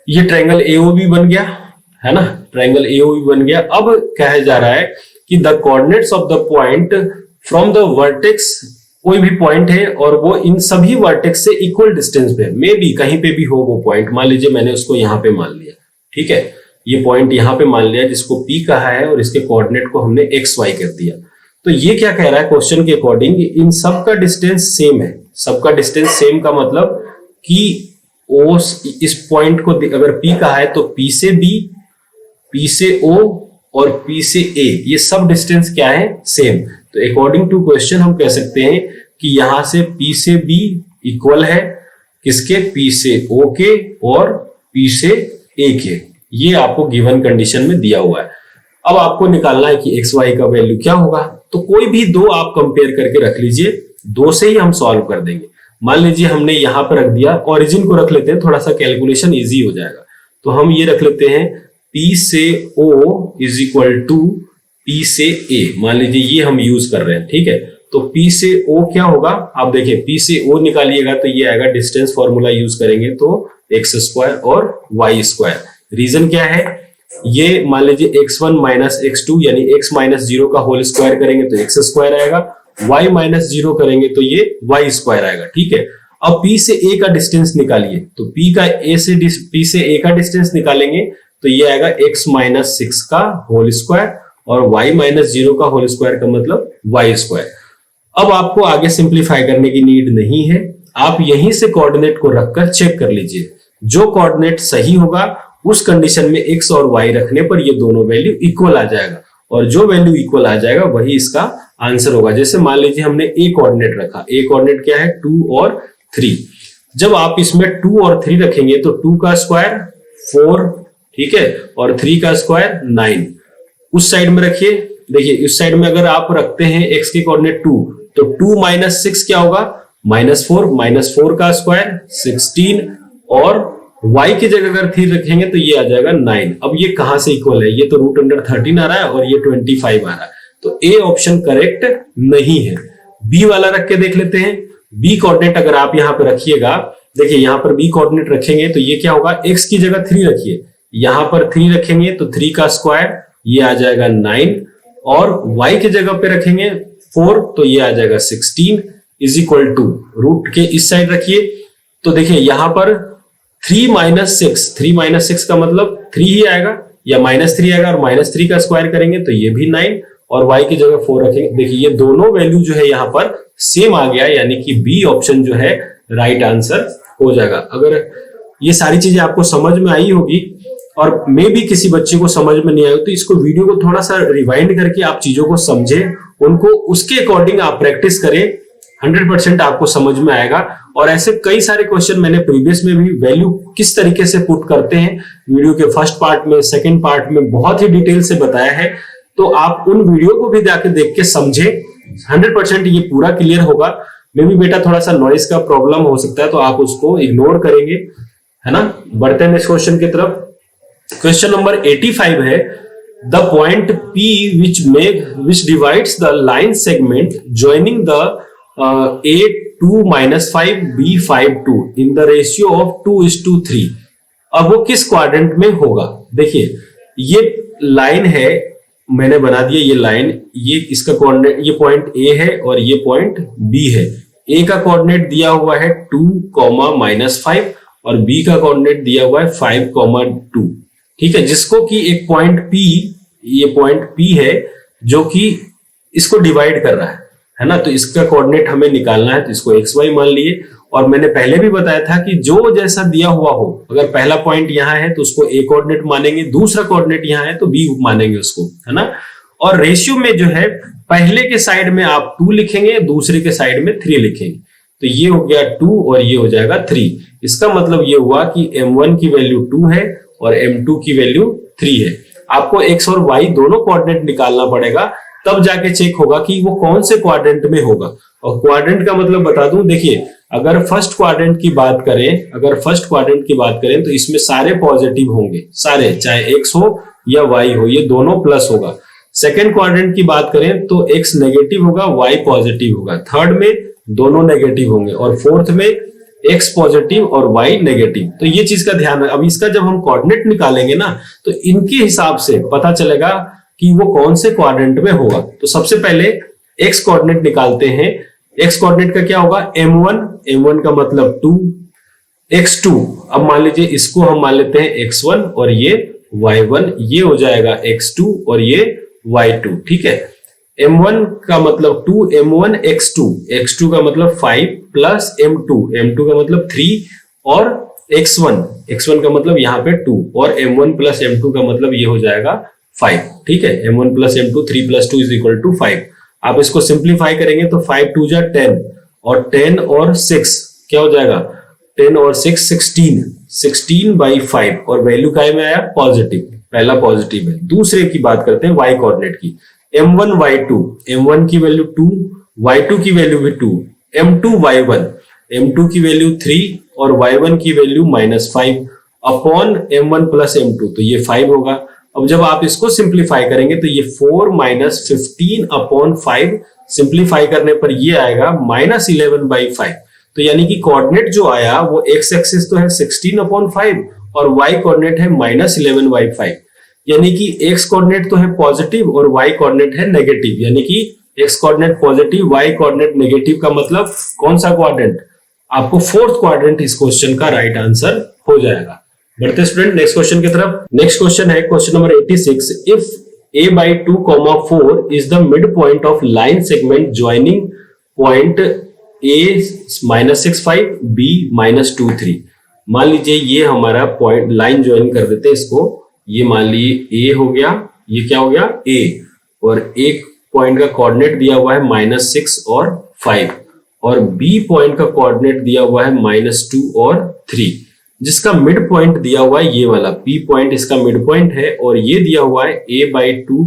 ये ट्रायंगल AOB बन गया है ना, ट्रायंगल AOB बन गया। अब कहा जा रहा है कि the coordinates of the point from the vertex, कोई भी पॉइंट है और वो इन सभी वर्टेक्स से इक्वल डिस्टेंस पे, मे बी कहीं पे भी हो वो पॉइंट, मान लीजिए मैंने उसको यहाँ पे मान लिया, ठीक है, ये पॉइंट यहाँ पे मान लिया जिसको P कहा है और इसके कोऑर्डिनेट को हमने XY कर दिया। तो ये क्या कह रहा है क्वेश्चन के अकॉर्डिंग, इन सब का डिस्टेंस सेम है। सबका डिस्टेंस सेम का मतलब कि इस पॉइंट को अगर P कहा है तो P से B, P से O और P से A, ये सब डिस्टेंस क्या है, सेम। तो अकॉर्डिंग टू क्वेश्चन हम कह सकते हैं कि यहां से P से B इक्वल है किसके, P से O के और P से A के। ये आपको गिवन कंडीशन में दिया हुआ है। अब आपको निकालना है कि XY का वैल्यू क्या होगा। तो कोई भी दो आप कंपेयर करके रख लीजिए, दो से ही हम सॉल्व कर देंगे। मान लीजिए हमने यहां पर रख दिया, ओरिजिन को रख लेते हैं, थोड़ा सा कैलकुलेशन इजी हो जाएगा। तो हम ये रख लेते हैं P से O is equal to P से A, मान लीजिए ये हम यूज कर रहे हैं, ठीक है। तो P से O क्या होगा, आप देखिए P से O निकालिएगा तो ये आएगा, डिस्टेंस फॉर्मूला यूज करेंगे तो x² और y²। रीजन क्या है, ये मान लीजिए x1 माइनस x2 यानी x माइनस 0 का होल स्क्वायर करेंगे तो x² आएगा, y माइनस 0 करेंगे तो ये y² आएगा, ठीक है। अब P से A का डिस्टेंस निकालिए, तो P से A का डिस्टेंस निकालेंगे तो ये आएगा x माइनस 6 का होल स्क्वायर और y माइनस 0 का होल स्क्वायर का मतलब y²। अब आपको आगे सिंप्लीफाई करने की नीड नहीं है, आप यहीं से कोऑर्डिनेट को रखकर चेक कर लीजिए। जो कोऑर्डिनेट सही होगा उस कंडीशन में x और y रखने पर ये दोनों वैल्यू इक्वल आ जाएगा और जो वैल्यू इक्वल आ जाएगा वही इसका आंसर होगा। जैसे मान लीजिए हमने a कोऑर्डिनेट रखा, a कोऑर्डिनेट क्या है 2 और 3। जब आप इसमें 2 और 3 रखेंगे तो 2 का स्क्वायर 4, ठीक है, और 3 का स्क्वायर 9। उस साइड में रखिए, देखिए इस साइड में अगर आप रखते हैं x के कोऑर्डिनेट 2 तो 2 माइनस 6 क्या होगा, -4 का स्क्वायर 16 और y की जगह अगर 3 रखेंगे तो ये आ जाएगा 9। अब ये कहां से इक्वल है, ये तो √13 आ रहा है और ये 25 आ रहा है, तो ए ऑप्शन करेक्ट नहीं है। बी वाला रख के देख लेते हैं। बी कोऑर्डिनेट अगर आप यहां पर रखिएगा, देखिए यहां पर बी कोऑर्डिनेट रखेंगे तो ये क्या होगा, x की जगह 3 रखिए, यहां पर 3 रखेंगे तो 3 का स्क्वायर ये आ जाएगा 9 और y की जगह पे रखेंगे 4 तो ये आ जाएगा 16, इज इक्वल टू, रूट के इस साइड रखिए तो देखिए यहां पर 3 माइनस 6, 3 माइनस 6 का मतलब 3 ही आएगा या -3 आएगा, और -3 का स्क्वायर करेंगे तो ये भी 9 और y की जगह 4 रखेंगे। देखिए ये दोनों वैल्यू जो है यहाँ पर सेम आ गया, यानी कि बी ऑप्शन जो है राइट आंसर हो जाएगा। अगर ये सारी चीजें आपको समझ में आई होगी और मे भी किसी बच्चे को समझ में नहीं आई तो इसको वीडियो को थोड़ा सा रिवाइंड करके आप चीजों को समझें, उनको उसके अकॉर्डिंग आप प्रैक्टिस करें, 100% आपको समझ में आएगा। और ऐसे कई सारे क्वेश्चन मैंने प्रीवियस में भी वैल्यू किस तरीके से पुट करते हैं वीडियो के फर्स्ट पार्ट में, सेकंड पार्ट में बहुत ही डिटेल से बताया है, तो आप उन वीडियो को भी जाके देख के समझे, 100% ये पूरा क्लियर होगा। मे भी बेटा थोड़ा सा नॉइज का प्रॉब्लम हो सकता है तो आप उसको इग्नोर करेंगे, है ना। बढ़ते हैं नेक्स्ट क्वेश्चन की तरफ। क्वेश्चन नंबर 85 है, the point P which divides the line segment joining the A2 minus 5 B5 2 in the ratio of 2:3, अब वो किस क्वाड्रेंट में होगा। देखिए ये लाइन है, मैंने बना दिया ये लाइन, ये इसका कोऑर्डिनेट, ये पॉइंट A है और ये पॉइंट B है। A का कोऑर्डिनेट दिया हुआ है 2,-5 और B का कोऑर्डिनेट दिया हुआ है 5,2, ठीक है, जिसको कि एक पॉइंट P, ये पॉइंट P है जो कि इसको डिवाइड कर रहा है ना। तो इसका कोऑर्डिनेट हमें निकालना है, तो इसको XY मान लिए। और मैंने पहले भी बताया था कि जो जैसा दिया हुआ हो, अगर पहला पॉइंट यहाँ है तो उसको A कोऑर्डिनेट मानेंगे, दूसरा कोऑर्डिनेट यहाँ है तो B मानेंगे उसको, है ना। और रेशियो में जो है पहले के साइड में आप 2 लिखेंगे, दूसरे के साइड में 3 लिखेंगे, तो ये हो गया 2 और ये हो जाएगा 3। इसका मतलब ये हुआ कि M1 की वैल्यू 2 है और M2 की वैल्यू 3 है। आपको X और Y दोनों कोऑर्डिनेट निकालना पड़ेगा, तब जाके चेक होगा कि वो कौन से क्वाड्रेंट में होगा। और क्वाड्रेंट का मतलब बता दूं, देखिए अगर फर्स्ट क्वाड्रेंट की बात करें तो इसमें सारे पॉजिटिव होंगे, सारे, चाहे X हो या Y हो, ये दोनों प्लस होगा। सेकेंड क्वाड्रेंट की बात करें तो X नेगेटिव होगा, Y पॉजिटिव होगा, थर्ड में दोनों नेगेटिव होंगे और फोर्थ में X पॉजिटिव और Y नेगेटिव। तो ये चीज का ध्यान है। अब इसका जब हम कोऑर्डिनेट निकालेंगे ना तो इनके हिसाब से पता चलेगा कि वो कौन से क्वाड्रेंट में होगा। तो सबसे पहले X कोऑर्डिनेट निकालते हैं। X कोऑर्डिनेट का क्या होगा, M1 का मतलब 2, X2, अब मान लीजिए इसको हम मान लेते हैं X1 और ये Y1, ये हो जाएगा X2 और ये Y2, ठीक है। M1 का मतलब 2, M1 X2 का मतलब 5 प्लस M2 का मतलब 3 और X1 का मतलब यहाँ पे 2 और M1 प्लस M2 का मतलब ये हो जाएगा 5, ठीक है। M1 plus M2, 3 plus 2 is equal to 5। आप इसको सिंप्लीफाई करेंगे तो 5 2 जा 10 और 10 और 6 क्या हो जाएगा, 10 और 6 16/5 और वैल्यू काय में आया, पॉजिटिव, पहला पॉजिटिव है। दूसरे की बात करते हैं Y कोऑर्डिनेट की, M1 Y2, M1 की वैल्यू 2, Y2 की वैल्यू भी 2, M2 Y1, M2 की वैल्यू 3 और Y1 की value -5 upon M1 plus M2, तो ये 5 होगा। अब जब आप इसको सिंप्लीफाई करेंगे तो ये 4 - 15 अपॉन 5, सिंप्लीफाई करने पर ये आएगा -11/5। तो यानी कि कोऑर्डिनेट जो आया वो एक्स एक्सिस तो है 16/5 और Y कोऑर्डिनेट है -11/5, यानी कि X कोऑर्डिनेट तो है पॉजिटिव और Y कोऑर्डिनेट है नेगेटिव, यानी कि X coordinate positive, Y coordinate negative का मतलब कौन सा क्वाड्रेंट, आपको फोर्थ क्वाड्रेंट इस क्वेश्चन का राइट आंसर हो जाएगा। बढ़ते स्टूडेंट नेक्स्ट क्वेश्चन की तरफ। नेक्स्ट क्वेश्चन है question number 86, if A/2, 4 is the midpoint of line segment joining point A -6,5 B -2,3। मान लीजिए ये हमारा पॉइंट लाइन ज्वाइन कर देते हैं इसको, ये मान लीजिए A हो गया, ये क्या हो गया A, और एक पॉइंट का कोऑर्डिनेट दिया हुआ है -6 और 5 और B पॉइंट का कोऑर्डिनेट दिया हुआ है -2 और 3, जिसका मिड पॉइंट दिया हुआ है ये वाला P पॉइंट, इसका मिड पॉइंट है और ये दिया हुआ है A/2,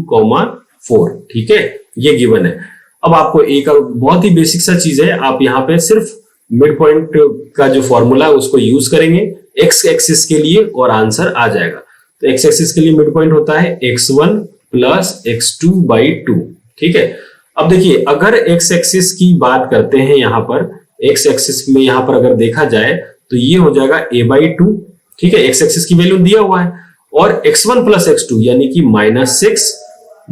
4, ठीक है, ये गिवन है। अब आपको A का बहुत ही बेसिक सा चीज है, आप यहाँ पे सिर्फ मिड पॉइंट का जो फॉर्मूला है उसको यूज करेंगे x एक्सिस के लिए और आंसर आ जाएगा। तो x एक्सिस के लिए मिड पॉइंट होता है x1 प्लस x2/2, ठीक है। अब देखिए अगर x एक्सिस की बात करते हैं, यहाँ पर x एक्सिस में यहाँ पर अगर देखा जाए तो ये हो जाएगा A/2, ठीक है, x एक्सिस की वैल्यू दिया हुआ है, और x1 प्लस x2 यानी कि -6 -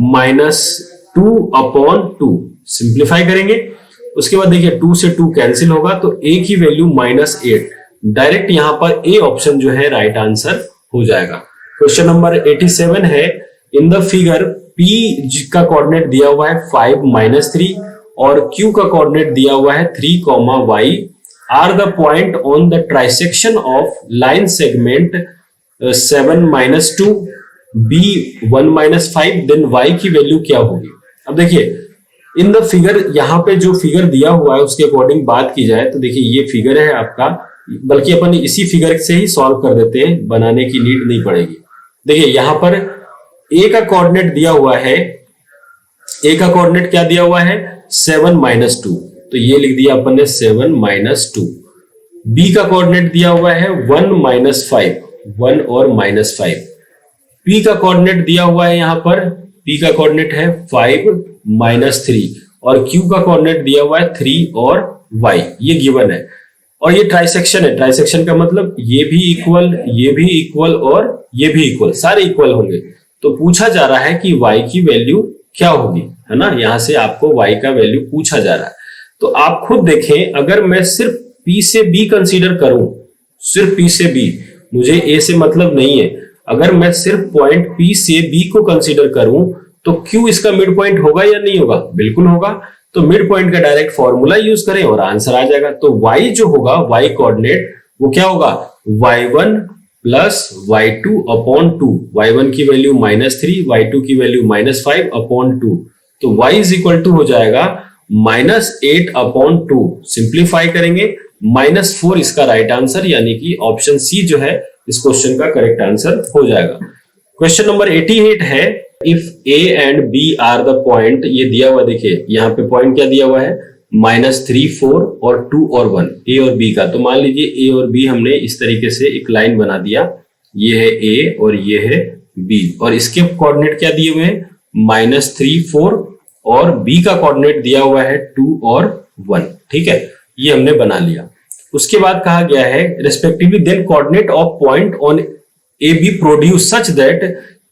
2/2 सिंप्लीफाई करेंगे उसके बाद देखिए 2 से 2 कैंसिल होगा तो a की वैल्यू -8, डायरेक्ट यहां पर ए ऑप्शन जो है राइट आंसर हो जाएगा। क्वेश्चन नंबर 87 है, इन द फिगर p का कोऑर्डिनेट दिया हुआ है 5 - 3 और q का कोऑर्डिनेट दिया हुआ है 3, y are the point on the trisection of line segment 7 - 2 b 1 - 5, then y की वैल्यू क्या होगी। अब देखिए इन द फिगर, यहां पे जो फिगर दिया हुआ है उसके अकॉर्डिंग बात की जाए तो देखिए ये फिगर है आपका, बल्कि अपन इसी फिगर से ही सॉल्व कर देते हैं, बनाने की नीड नहीं पड़ेगी। देखिए यहां पर a का कोऑर्डिनेट दिया हुआ है, a का कोऑर्डिनेट क्या दिया हुआ है 7 - 2, तो ये लिख दिया अपन ने 7 - 2। b का कोऑर्डिनेट दिया हुआ है 1 - 5, 1 और -5। p का कोऑर्डिनेट दिया हुआ है, यहां पर p का कोऑर्डिनेट है 5 - 3 और q का कोऑर्डिनेट दिया हुआ है 3 और y, ये गिवन है। और ये ट्राइसेक्शन है, ट्राइसेक्शन का मतलब ये भी इक्वल, ये भी इक्वल और ये भी इक्वल, सारे इक्वल होंगे। तो पूछा जा रहा है कि y की वैल्यू क्या होगी, है ना, यहां से आपको y का वैल्यू पूछा जा रहा है। तो आप खुद देखें, अगर मैं सिर्फ p से b कंसीडर करूं, सिर्फ p से b, मुझे a से मतलब नहीं है, अगर मैं सिर्फ पॉइंट p से b को कंसीडर करूं तो q इसका मिड पॉइंट होगा या नहीं होगा, बिल्कुल होगा। तो मिड पॉइंट का डायरेक्ट फॉर्मूला यूज करें और आंसर आ जाएगा। तो y जो होगा, y कोऑर्डिनेट वो क्या होगा y1 plus y2 upon 2, y1 की वैल्यू -3, y2 की वैल्यू -5 अपॉन 2, तो y इज इक्वल टू हो जाएगा -8 अपॉन 2। सिंप्लीफाई करेंगे -4 इसका राइट आंसर, यानी कि ऑप्शन सी जो है इस क्वेश्चन का करेक्ट आंसर हो जाएगा। क्वेश्चन नंबर 88 है, if a and b are the point, ये दिया हुआ देखिए यहाँ पे पॉइंट क्या दिया हुआ है -3, 4 और 2 और 1, a और b का। तो मान लीजिए a और b हमने इस तरीके से एक लाइन बना दिया, ये है a और ये है b, और इसके कोऑर्डिनेट क्या दिए हुए हैं -3, 4 और b का कोऑर्डिनेट दिया हुआ है 2 और 1, ठीक है, ये हमने बना लिया। उसके बाद कहा गया है respectively then coordinate of point on A B produce such that,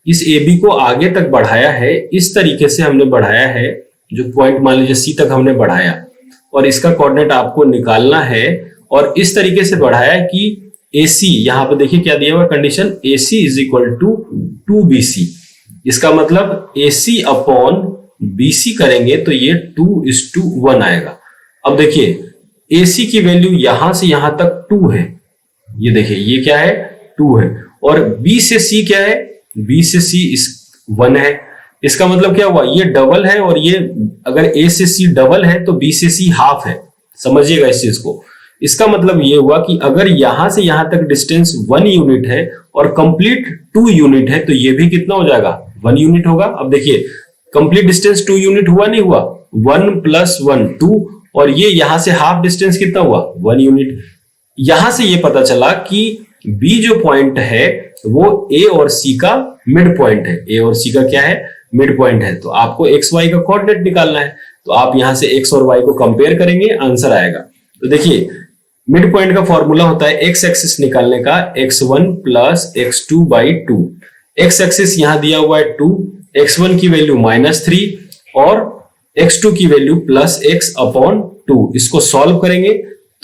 इस ए बी को आगे तक बढ़ाया है, इस तरीके से हमने बढ़ाया है, जो पॉइंट मान लीजिए सी तक हमने बढ़ाया और इसका कोऑर्डिनेट आपको निकालना है, और इस तरीके से बढ़ाया कि AC, यहां पे देखिए क्या दिया हुआ condition, AC is equal to 2BC, इसका मतलब AC अपॉन BC करेंगे तो ये 2:1 आएगा। अब देखिए AC की वैल्यू यहां से यहां तक 2 है, ये देखिए ये क्या है 2 है, और B से C क्या है, B से C इस 1 है, इसका मतलब क्या हुआ, ये डबल है, और ये अगर A से C डबल है तो B से C हाफ है, समझिएगा इस चीज को। इसका मतलब ये हुआ कि अगर यहां से यहां तक डिस्टेंस 1 यूनिट है और कंप्लीट 2 यूनिट है तो ये भी कितना हो जाएगा 1 यूनिट होगा। अब देखिए कंप्लीट डिस्टेंस 2 यूनिट हुआ नहीं हुआ, 1 + 1 2, और ये यहां से हाफ डिस्टेंस कितना हुआ 1 यूनिट। यहां से ये पता चला कि B जो पॉइंट है वो A और C का मिड पॉइंट है, A और C का क्या है मिड पॉइंट है। तो आपको x y का कोऑर्डिनेट निकालना है, तो आप यहां से x और y को कंपेयर करेंगे, आंसर आएगा। तो देखिए मिड पॉइंट का फॉर्मूला होता है x एक्सिस निकालने का x1 + x2/2, x एक्सिस यहां दिया हुआ है 2, x1 की वैल्यू -3 और x2 की वैल्यू +x अपॉन 2, इसको सॉल्व करेंगे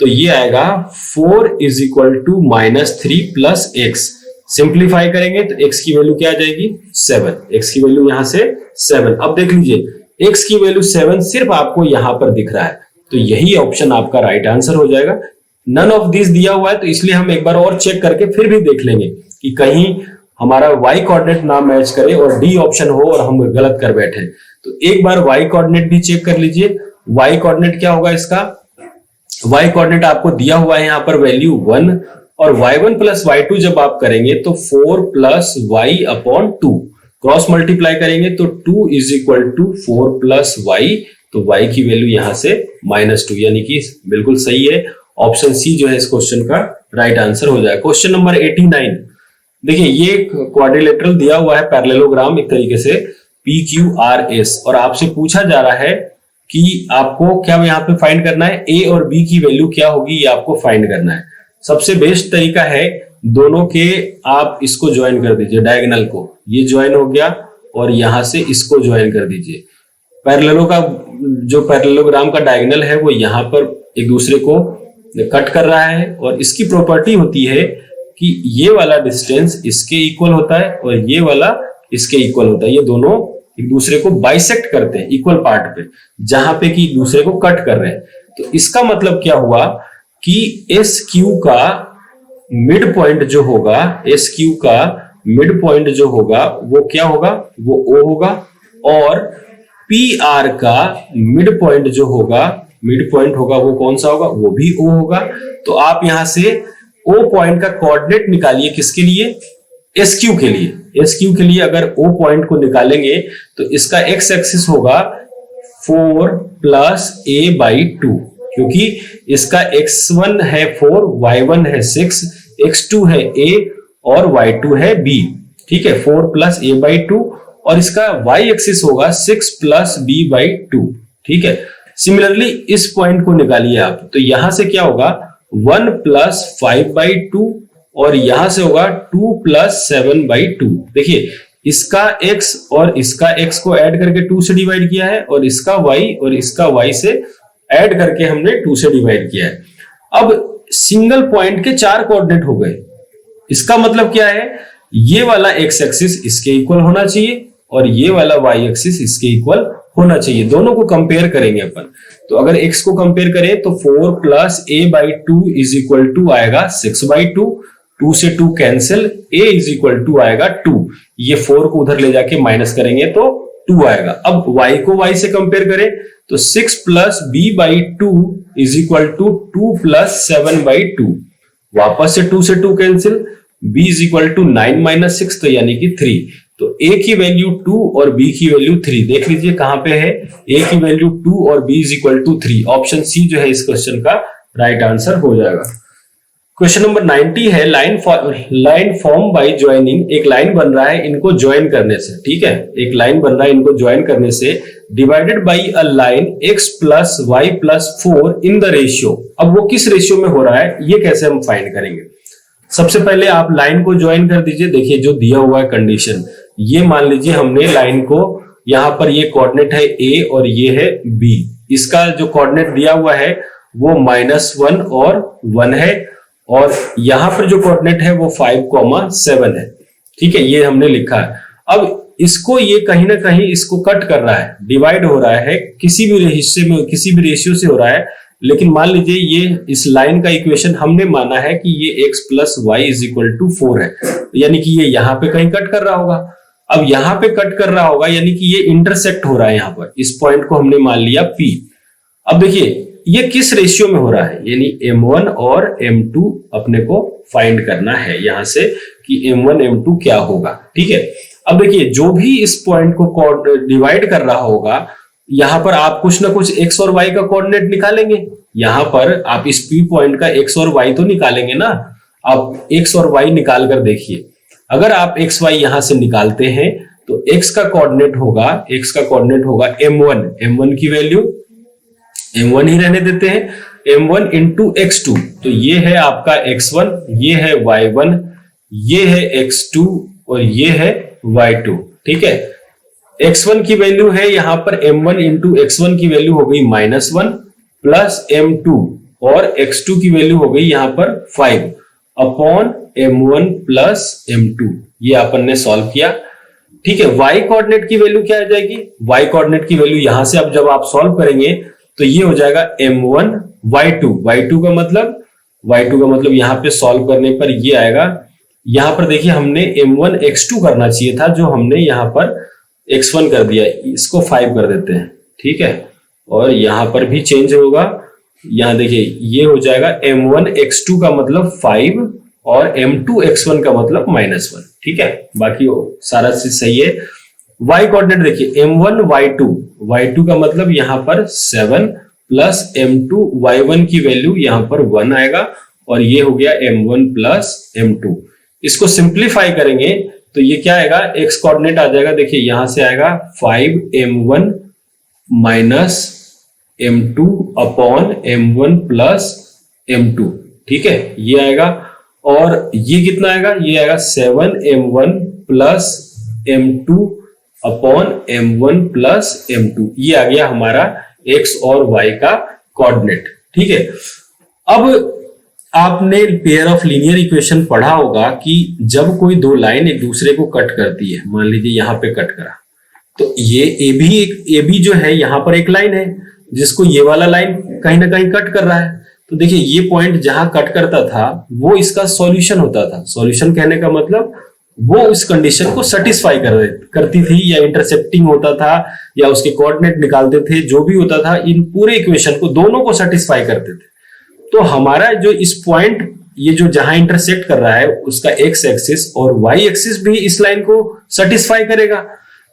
तो ये आएगा 4 is equal to -3 + x, simplify करेंगे तो x की वैल्यू क्या आ जाएगी 7, x की वैल्यू यहां से 7। अब देख लीजिए x की वैल्यू 7 सिर्फ आपको यहां पर दिख रहा है, तो यही ऑप्शन आपका राइट आंसर हो जाएगा। नन ऑफ दिस दिया हुआ है, तो इसलिए हम एक बार और चेक करके फिर भी देख लेंगे कि कहीं हमारा y कोऑर्डिनेट ना मैच करे और D ऑप्शन हो और हम गलत कर बैठे। तो एक बार y कोऑर्डिनेट भी चेक कर लीजिए, y कोऑर्डिनेट क्या होगा इसका, y कोऑर्डिनेट आपको दिया हुआ है यहाँ पर वैल्यू 1, और y1 + y2 जब आप करेंगे तो 4 + y अपॉन 2, क्रॉस मल्टीप्लाई करेंगे तो 2 इज इक्वल टू 4 + y, तो y की वैल्यू यहां से -2, यानी कि बिल्कुल सही है, ऑप्शन सी जो है इस क्वेश्चन का राइट आंसर हो जाएगा। क्वेश्चन नंबर 89, देखिए ये क्वाड्रिलेटरल दिया हुआ है पैरेललोग्राम एक तरीके से PQRS, और आपसे पूछा जा रहा है कि आपको क्या यहाँ पे फाइंड करना है, A और B की वैल्यू क्या होगी ये आपको फाइंड करना है। सबसे बेस्ट तरीका है दोनों के आप इसको ज्वाइन कर दीजिए, डायगोनल को, ये ज्वाइन हो गया और यहां से इसको ज्वाइन कर दीजिए। पैरेललों का जो पैरेललोग्राम का डायगोनल है वो यहाँ पर एक दूसरे को कट कर रहा है, और इसकी प्रॉपर्टी होती है कि ये वाला डिस्टेंस इसके इक्वल होता है और ये वाला इसके इक्वल होता है। ये दोनों एक दूसरे को बाइसेक्ट करते हैं इक्वल पार्ट पे, जहां पे कि एक दूसरे को कट कर रहे हैं। तो इसका मतलब क्या हुआ कि एस क्यू का मिड पॉइंट जो होगा, एस क्यू का मिड पॉइंट जो होगा वो क्या होगा, वो ओ होगा, और पी आर का मिड पॉइंट जो होगा, मिड पॉइंट होगा वो कौन सा होगा, वो भी ओ होगा। तो आप यहां से ओ पॉइंट का कोऑर्डिनेट निकालिए, किसके लिए, एस क्यू के लिए। एस क्यू के लिए अगर ओ पॉइंट को निकालेंगे तो इसका एक्स एक्सिस होगा 4 प्लस ए बाई 2, क्योंकि इसका x1 है 4, y1 है 6, x2 है a और y2 है b। ठीक है, 4 प्लस ए बाई 2, और इसका y एक्सिस होगा 6 प्लस b बाई 2। ठीक है, सिमिलरली इस पॉइंट को निकालिए आप, तो यहां से क्या होगा 1 प्लस 5 बाई 2, और यहां से होगा 2 प्लस 7 बाई 2। देखिए इसका x और इसका x को ऐड करके 2 से डिवाइड किया है, और इसका y और इसका y से ऐड करके हमने 2 से डिवाइड किया है। अब सिंगल पॉइंट के 4 कोऑर्डिनेट हो गए। इसका मतलब क्या है, ये वाला x एक्सिस इसके इक्वल होना चाहिए और ये वाला y एक्सिस इसके इक्वल होना चाहिए। दोनों को कंपेयर करेंगे अपन। तो अगर x को कंपेयर करें तो 4 plus a by 2 is equal to आएगा 6 बाई 2, 2 से 2 cancel, a is equal to आएगा 2। ये 4 को उधर ले जाके माइनस करेंगे तो 2 आएगा। अब y को y से कंपेयर करें तो 6 plus b by 2 is equal to 2 plus 7 by 2। वापस से 2 से 2 cancel, b is equal to 9 minus 6, तो यानी कि 3। तो a की वैल्यू 2 और b की वैल्यू 3। देख लीजिए कहां पे है, a की वैल्यू 2 और b is equal to 3। Option C जो है इस क्वेश्चन का राइट आंसर हो जाएगा। क्वेश्चन नंबर 90 है लाइन फॉर्म बाय ज्वाइनिंग। एक लाइन बन रहा है इनको ज्वाइन करने से। ठीक है, एक लाइन बन रहा है इनको ज्वाइन करने से, divided by a line x plus y plus 4 in the ratio. अब वो किस रेशियो में हो रहा है, ये कैसे हम फाइंड करेंगे। सबसे पहले आप लाइन को ज्वाइन कर दीजिए। देखिए जो दिया हुआ है कंडीशन, ये मान लीजिए हमने लाइन को, यहां पर ये कोऑर्डिनेट है a और ये है b। इसका जो कोऑर्डिनेट दिया हुआ है वो -1 और 1 है, और यहां पर जो कोऑर्डिनेट है वो 5,7 है। ठीक है, ये हमने लिखा है। अब इसको ये कहीं ना कहीं इसको कट कर रहा है, डिवाइड हो रहा है, किसी भी हिस्से में किसी भी रेशियो से हो रहा है। लेकिन मान लीजिए ये इस लाइन का इक्वेशन हमने माना है कि ये x plus y is equal to 4 है, यानी कि ये यहां पे कहीं कट कर रहा होगा। अब यहां पे कट कर रहा होगा यानी कि ये इंटरसेक्ट हो रहा है, यहां पर इस पॉइंट को हमने मान लिया P। अब देखिए ये किस रेशियो में हो रहा है, यानी m1 और m2 अपने को फाइंड करना है यहां से कि m1 m2 क्या होगा। ठीक है, अब देखिए जो भी इस पॉइंट को डिवाइड कर रहा होगा, यहां पर आप कुछ ना कुछ x और y का कोऑर्डिनेट निकालेंगे। यहां पर आप इस P पॉइंट का x और y तो निकालेंगे ना। आप x और y निकाल कर देखिए। अगर आप x y यहां से निकालते हैं तो x का कोऑर्डिनेट होगा m1 की वैल्यू m1 ही रहने देते हैं, m1 इंटू x2। तो ये है आपका x1, ये है y1, ये है x2 और ये है y2। ठीक है, x1 की वैल्यू है यहां पर m1 इंटू x1 की वैल्यू हो गई -1 प्लस m2, और x2 की वैल्यू हो गई यहां पर 5 अपॉन m1 प्लस m2। ये अपन ने सॉल्व किया। ठीक है, y कोऑर्डिनेट की वैल्यू क्या आ जाएगी, y कोऑर्डिनेट की वैल्यू यहां से अब जब आप सॉल्व करेंगे तो ये हो जाएगा m1 y2 का मतलब यहां पे सॉल्व करने पर ये आएगा। यहां पर देखिए हमने m1 x2 करना चाहिए था, जो हमने यहां पर x1 कर दिया, इसको 5 कर देते हैं। ठीक है, और यहां पर भी चेंज होगा। यहां देखिए ये हो जाएगा m1 x2 का मतलब 5 और m2 x1 का मतलब -1। ठीक है, बाकी सारा चीज सही है। y कोऑर्डिनेट देखिए m1 y2 का मतलब यहां पर 7 प्लस m2 y1 की वैल्यू यहां पर 1 आएगा, और ये हो गया m1 प्लस m2। इसको सिंप्लीफाई करेंगे तो ये क्या आएगा, x कोऑर्डिनेट आ जाएगा, देखिए यहां से आएगा 5m1 minus m2 upon m1 plus m2। ठीक है, ये आएगा, और ये कितना आएगा, ये आएगा 7m1 plus m2 upon m1 plus m2। ये आ गया हमारा x और y का कोऑर्डिनेट। ठीक है, अब आपने पेयर ऑफ लीनियर इक्वेशन पढ़ा होगा कि जब कोई दो लाइन एक दूसरे को कट करती है, मान लीजिए यहां पे कट करा, तो ये ए बी जो है यहां पर एक लाइन है जिसको ये वाला लाइन कहीं ना कहीं कट कर रहा है। तो देखिए ये पॉइंट जहां कट करता था वो इसका सॉल्यूशन होता था। सॉल्यूशन कहने का मतलब वो उस कंडीशन को सेटिस्फाई करती थी, या इंटरसेप्टिंग होता था, या उसके कोऑर्डिनेट निकालते थे, जो भी होता था इन पूरे इक्वेशन को दोनों को सेटिस्फाई करते थे। तो हमारा जो इस पॉइंट ये जो जहां इंटरसेक्ट कर रहा है उसका एक्स एक्सिस और वाई एक्सिस भी इस लाइन को सेटिस्फाई करेगा।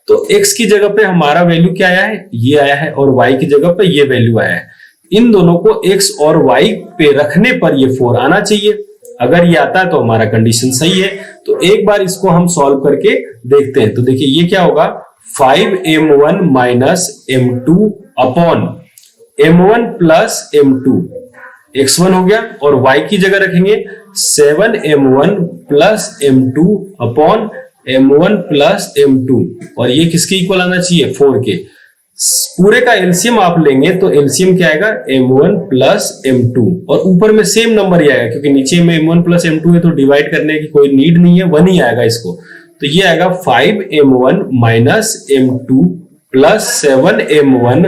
तो एक्स की जगह पे हमारा वैल्यू क्या आया है, ये आया है, और वाई की जगह पे ये वैल्यू आया है। इन दोनों को एक्स और वाई पे रखने पर ये 4 आना चाहिए। अगर ये आता है तो हमारा कंडीशन सही है। तो एक बार इसको हम सॉल्व करके देखते हैं। तो देखिए ये क्या होगा, 5m1 minus m2 upon m1 plus m2, x1 हो गया, और y की जगह रखेंगे 7m1 plus m2 upon m1 plus m2, और ये किसके इक्वल आना चाहिए, 4 के। पूरे का एलसीएम आप लेंगे तो एलसीएम क्या आएगा, m1 प्लस m2, और ऊपर में सेम नंबर ही आएगा क्योंकि नीचे में m1 प्लस m2 है तो डिवाइड करने की कोई नीड नहीं है, 1 ही आएगा इसको। तो ये आएगा 5m1 minus m2 plus 7m1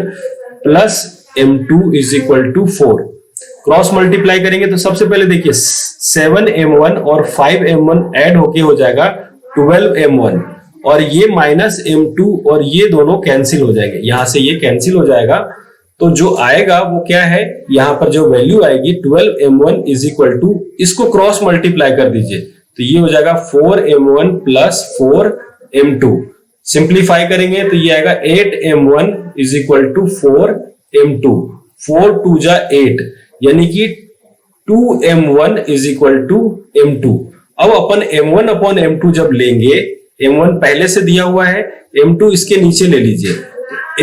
plus m2 is equal to 4। Cross multiply करेंगे तो सबसे पहले देखिए 7m1 और 5m1 ऐड होके हो जाएगा 12m1, और ये माइनस m2 और ये दोनों कैंसिल हो जाएंगे, यहां से ये कैंसिल हो जाएगा। तो जो आएगा वो क्या है, यहां पर जो वैल्यू आएगी 12m1 इज इक्वल टू, इसको क्रॉस मल्टीप्लाई कर दीजिए तो ये हो जाएगा 4m1 प्लस 4m2। सिंप्लीफाई करेंगे तो ये आएगा 8m1 is equal to 4m2, 4 2 जा 8, यानी कि 2m1 is equal to m2। अब अपन m1 अपॉन m2 जब लेंगे, m1 पहले से दिया हुआ है, m2 इसके नीचे ले लीजिए,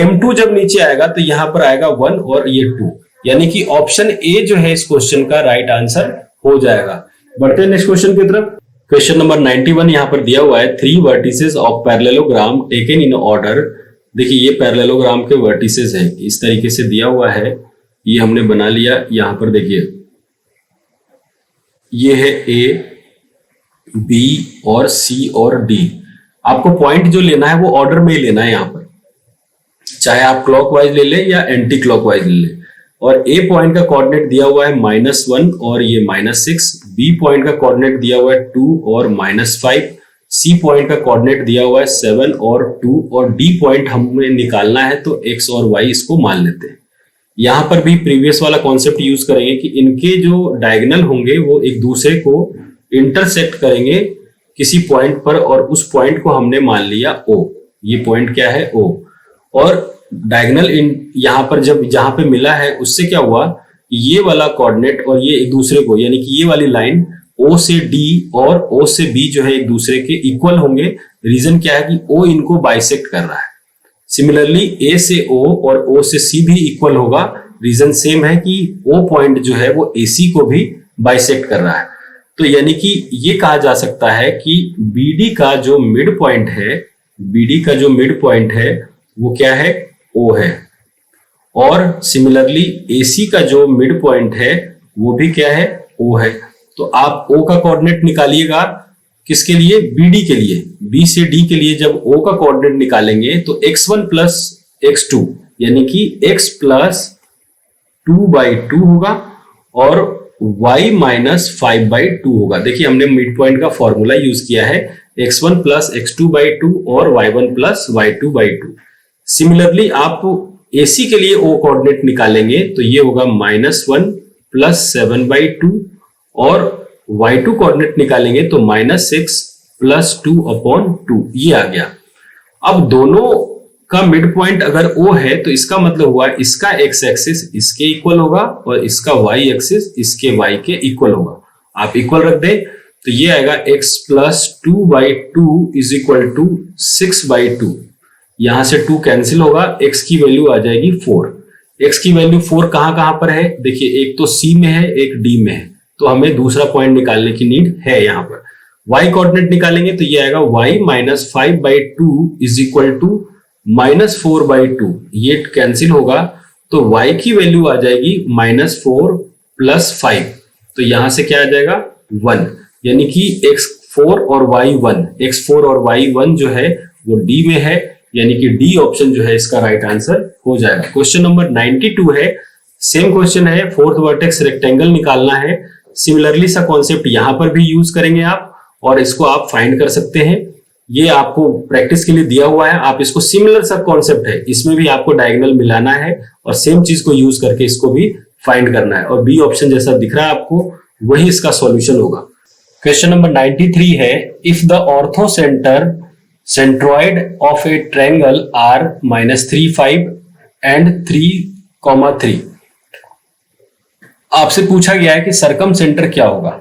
m2 जब नीचे आएगा तो यहां पर आएगा 1 और ये 2, यानी कि ऑप्शन ए जो है इस क्वेश्चन का राइट आंसर हो जाएगा। बढ़ते हैं नेक्स्ट क्वेश्चन की तरफ। क्वेश्चन नंबर 91 यहां पर दिया हुआ है, 3 vertices of parallelogram taken in order. देखिए ये पैरेललोग्राम के वर्टिसेस हैं, इस तरीके से दिया हुआ है, ये हमने बना लिया। यहां पर देखिए ये है ए, बी और सी और डी। आपको पॉइंट जो लेना है वो ऑर्डर में ही लेना है, यहां पर चाहे आप क्लॉकवाइज ले लें या एंटी क्लॉकवाइज ले लें। और ए पॉइंट का कोऑर्डिनेट दिया हुआ है -1 और ये -6, बी पॉइंट का कोऑर्डिनेट दिया हुआ है 2 और -5, सी पॉइंट का कोऑर्डिनेट दिया हुआ है 7 और 2, और डी पॉइंट हमें निकालना है तो एक्स और वाई इसको मान लेते हैं। यहां पर भी प्रीवियस वाला कॉन्सेप्ट यूज करेंगे कि इनके जो डायगोनल होंगे वो एक दूसरे को इंटरसेक्ट करेंगे किसी पॉइंट पर, और उस पॉइंट को हमने मान लिया O। ये पॉइंट क्या है, O। और डायगोनल यहां पर जब जहां पे मिला है उससे क्या हुआ, ये वाला कोऑर्डिनेट और ये एक दूसरे को, यानी कि ये वाली लाइन O से D और O से B जो है एक दूसरे के इक्वल होंगे। रीजन क्या है कि O इनको बाइसेक्ट कर रहा है। सिमिलरली A से O और O से C भी इक्वल होगा। रीजन सेम है कि O पॉइंट जो है वो AC को भी बाइसेक्ट कर रहा है। तो यानी कि ये कहा जा सकता है कि BD का जो मिड पॉइंट है, BD का जो मिड पॉइंट है वो क्या है, O है। और सिमिलरली AC का जो मिड पॉइंट है वो भी क्या है, O है। तो आप O का कोऑर्डिनेट निकालिएगा किसके लिए, BD के लिए। B से D के लिए जब O का कोऑर्डिनेट निकालेंगे तो x1 प्लस x2 यानी कि x प्लस 2/2 होगा और y माइनस 5/2 होगा। देखिए हमने मिड पॉइंट का फॉर्मूला यूज किया है, x1 प्लस x2/2 और y1 प्लस y2/2। सिमिलरली आप AC के लिए O कोऑर्डिनेट निकालेंगे तो ये होगा -1 प्लस 7/2, और y2 कोऑर्डिनेट निकालेंगे तो -6 प्लस 2/2, ये आ गया। अब दोनों का मिड पॉइंट अगर O है तो इसका मतलब हुआ इसका x एक्सिस इसके इक्वल होगा और इसका y एक्सिस इसके y के इक्वल होगा। आप इक्वल रख दें तो ये आएगा x plus 2/2 is equal to 6/2। यहां से 2 कैंसिल होगा, x की वैल्यू आ जाएगी 4। x की वैल्यू 4 कहां पर है, देखिए एक तो C में है एक D में है, तो हमें दूसरा पॉइंट निकालने की नीड है यहाँ पर। y कोऑर्डिनेट निकालेंगे तो ये आएगा y minus 5/2 is equal to -4/2, ये कैंसिल होगा तो y की वैल्यू आ जाएगी -4 + 5, तो यहां से क्या आ जाएगा 1, यानी कि x4 और y1, x4 और y1 जो है वो D में है, यानी कि डी ऑप्शन जो है इसका राइट आंसर हो जाएगा। क्वेश्चन नंबर 92 है, सेम क्वेश्चन है, फोर्थ वर्टेक्स रेक्टेंगल निकालना है। सिमिलरली सा कॉन्सेप्ट यहां पर भी यूज करेंगे आप, और इसको आप फाइंड कर सकते हैं। ये आपको प्रैक्टिस के लिए दिया हुआ है, आप इसको सिमिलर सा कॉन्सेप्ट है, इसमें भी आपको डायगोनल मिलाना है और सेम चीज को यूज करके इसको भी फाइंड करना है, और बी ऑप्शन जैसा दिख रहा है आपको वही इसका सॉल्यूशन होगा। क्वेश्चन नंबर 93 है, if the ortho centroid of a triangle are -3, 5 and 3,3, आपसे पूछा गया है कि सरकम सेंटर क्या होगा।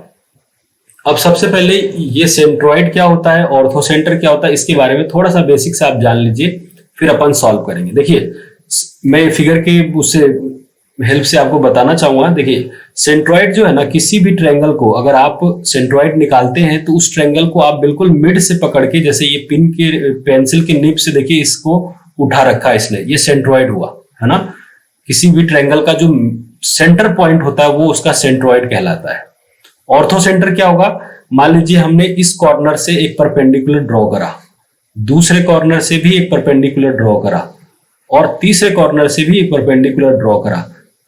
अब सबसे पहले ये सेंट्रॉइड क्या होता है, ऑर्थो सेंटर क्या होता है, इसके बारे में थोड़ा सा बेसिक से आप जान लीजिए, फिर अपन सॉल्व करेंगे। देखिए मैं फिगर के उससे हेल्प से आपको बताना चाहूंगा। देखिए सेंट्रॉइड जो है ना, किसी भी ट्रायंगल को अगर आप सेंट्रॉइड निकालते हैं तो उस ट्रायंगल को आप बिल्कुल मिड से पकड़ के, जैसे ये पेंसिल के निब से देखिए इसको उठा रखा है इसने, ये सेंट्रॉइड हुआ है ना। किसी भी ट्रायंगल का जो सेंटर पॉइंट होता है वो उसका सेंट्रॉइड कहलाता है। ऑर्थो सेंटर क्या होगा, मान लीजिए हमने इस कॉर्नर से एक परपेंडिकुलर ड्रॉ करा, दूसरे कॉर्नर से भी एक परपेंडिकुलर ड्रॉ करा, और तीसरे कॉर्नर से भी एक परपेंडिकुलर ड्रॉ करा,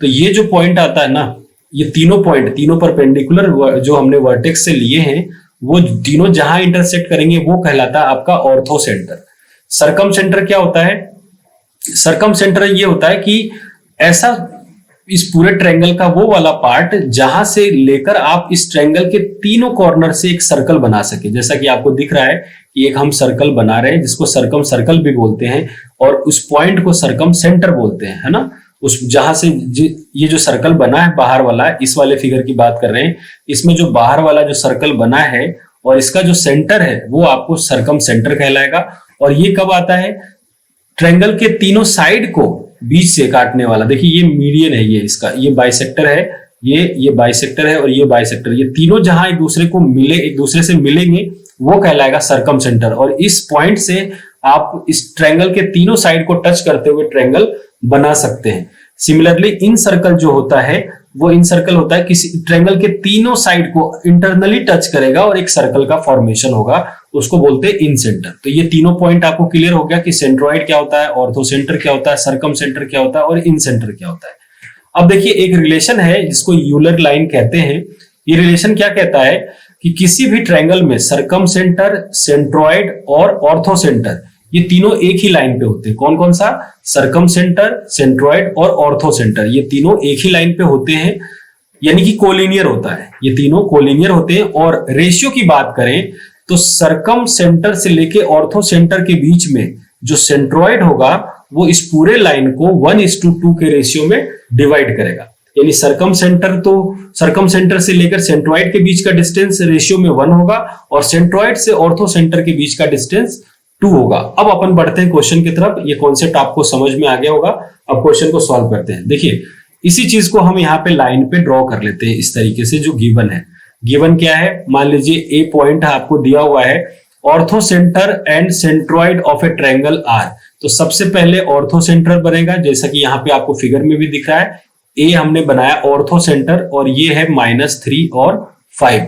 तो ये जो पॉइंट आता है ना, ये तीनों पॉइंट, तीनों परपेंडिकुलर जो हमने वर्टेक्स से लिए हैं, वो तीनों जहां इंटरसेक्ट करेंगे वो कहलाता है आपका ऑर्थो सेंटर। सरकम सेंटर क्या होता है, सरकम सेंटर ये होता है कि ऐसा इस पूरे ट्रायंगल का वो वाला पार्ट जहां से लेकर आप इस ट्रायंगल के तीनों कॉर्नर से एक सर्कल बना सके। जैसा कि आपको दिख रहा है कि एक हम सर्कल बना रहे हैं जिसको सरकम सर्कल भी बोलते हैं, और उस पॉइंट को सरकम सेंटर बोलते हैं, है ना। उस जहां से ये जो सर्कल बना है बाहर वाला, इस वाले फिगर की बात कर रहे हैं, इसमें जो बाहर वाला जो सर्कल बना है और इसका जो सेंटर है वो आपको सरकम सेंटर कहलाएगा। और ये कब आता है, ट्रायंगल के तीनों साइड को बीच से काटने वाला। देखिए ये मीडियन है, ये इसका, ये बाइसेक्टर है, ये बाइसेक्टर है और ये बाइसेक्टर, ये तीनों जहां एक दूसरे को मिले, एक दूसरे से मिलेंगे वो कहलाएगा सरकम सेंटर। और इस पॉइंट से आप इस ट्रायंगल के तीनों साइड को टच करते हुए ट्रायंगल बना सकते हैं। सिमिलरली इन सर्कल जो होता है वो इन सर्कल होता है किसी ट्रायंगल के तीनों साइड को इंटरनली टच करेगा और एक सर्कल का फॉर्मेशन होगा, उसको बोलते हैं इन सेंटर। तो ये तीनों पॉइंट आपको क्लियर हो गया कि सेंट्रॉइड क्या होता है, ऑर्थो सेंटर क्या होता है, सरकम सेंटर क्या होता है और इन सेंटर क्या होता है। अब देखिए एक रिलेशन है जिसको यूलर लाइन कहते हैं। ये रिलेशन क्या कहता है कि किसी भी ट्रायंगल में सरकम सेंटर, सेंट्रॉइड और ऑर्थो सेंटर, ये तीनों एक ही लाइन पे होते हैं। कौन कौन सा, सरकम सेंटर, सेंट्रॉइड और ऑर्थो सेंटर, ये तीनों एक ही लाइन पे होते हैं, यानी कि कोलिनियर होता है, ये तीनों कोलिनियर होते हैं। और रेशियो की बात करें तो सरकम सेंटर से लेके ऑर्थो सेंटर के बीच में जो सेंट्रॉइड होगा वो इस पूरे लाइन को 1:2 के रेशियो में डिवाइड करेगा। यानी सरकम सेंटर से लेकर सेंट्रॉइड के बीच का डिस्टेंस रेशियो में 1 होगा और सेंट्रॉइड से ऑर्थो सेंटर के बीच का डिस्टेंस 2 होगा। अब अपन बढ़ते हैं क्वेश्चन की तरफ। ये कॉन्सेप्ट आपको समझ में आ गया होगा। अब क्वेश्चन को सॉल्व करते हैं। देखिए इसी चीज को हम यहाँ पे लाइन पे ड्रॉ कर लेते हैं इस तरीके से, जो गिवन है। गिवन क्या है, मान लीजिए ए पॉइंट आपको दिया हुआ है, orthocentre and centroid of a triangle are. तो सबसे पहले ऑर्थो सेंटर बनेगा, जैसा कि यहाँ पे आपको फिगर में भी दिख रहा है। ए हमने बनाया ऑर्थो सेंटर और ये है -3 और 5।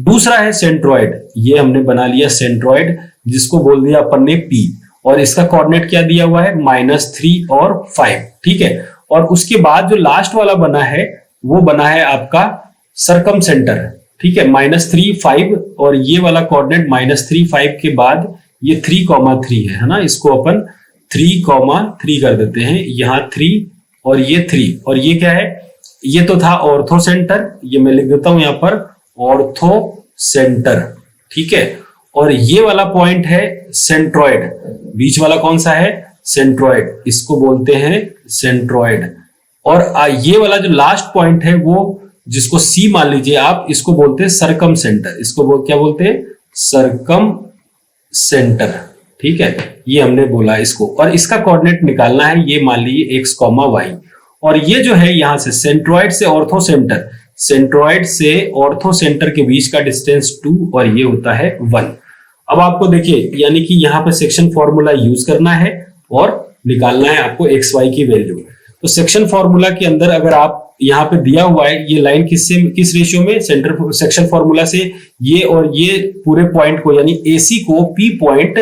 दूसरा है सेंट्रॉइड, ये हमने बना लिया सेंट्रॉइड, जिसको बोल दिया अपन ने P, और इसका कोऑर्डिनेट क्या दिया हुआ है, -3 और 5। ठीक है। और उसके बाद जो लास्ट वाला बना है वो बना है आपका सरकम सेंटर। ठीक है, -3, 5 और ये वाला कोऑर्डिनेट -3, 5 के बाद ये 3,3 है ना। इसको अपन 3,3 कर देते हैं, यहाँ 3 और ये 3, और ये क्या है, ये तो था ऑर्थो सेंटर, ये मैं लिख देता हूं यहाँ पर ऑर्थो सेंटर। ठीक है। और ये वाला पॉइंट है सेंट्रॉइड, बीच वाला कौन सा है, सेंट्रॉइड, इसको बोलते हैं सेंट्रॉइड। और ये वाला जो लास्ट पॉइंट है वो जिसको सी मान लीजिए आप, इसको बोलते हैं सरकम सेंटर, इसको क्या बोलते हैं, सरकम सेंटर। ठीक है, ये हमने बोला इसको, और इसका कोऑर्डिनेट निकालना है, ये मान लीजिए x, y। और ये जो है यहाँ से सेंट्रॉइड से ऑर्थो सेंटर, सेंट्रॉइड से ऑर्थो सेंटर के बीच का डिस्टेंस 2 और ये होता है 1। अब आपको देखिए यानी कि यहाँ पे सेक्शन फॉर्मूला यूज करना है और निकालना है आपको एक्स वाई की वैल्यू। तो सेक्शन फॉर्मूला के अंदर अगर आप यहाँ पे दिया हुआ है ये लाइन किस रेशियो में, सेंटर सेक्शन फॉर्मूला से ये और ये पूरे पॉइंट को यानी AC को P पॉइंट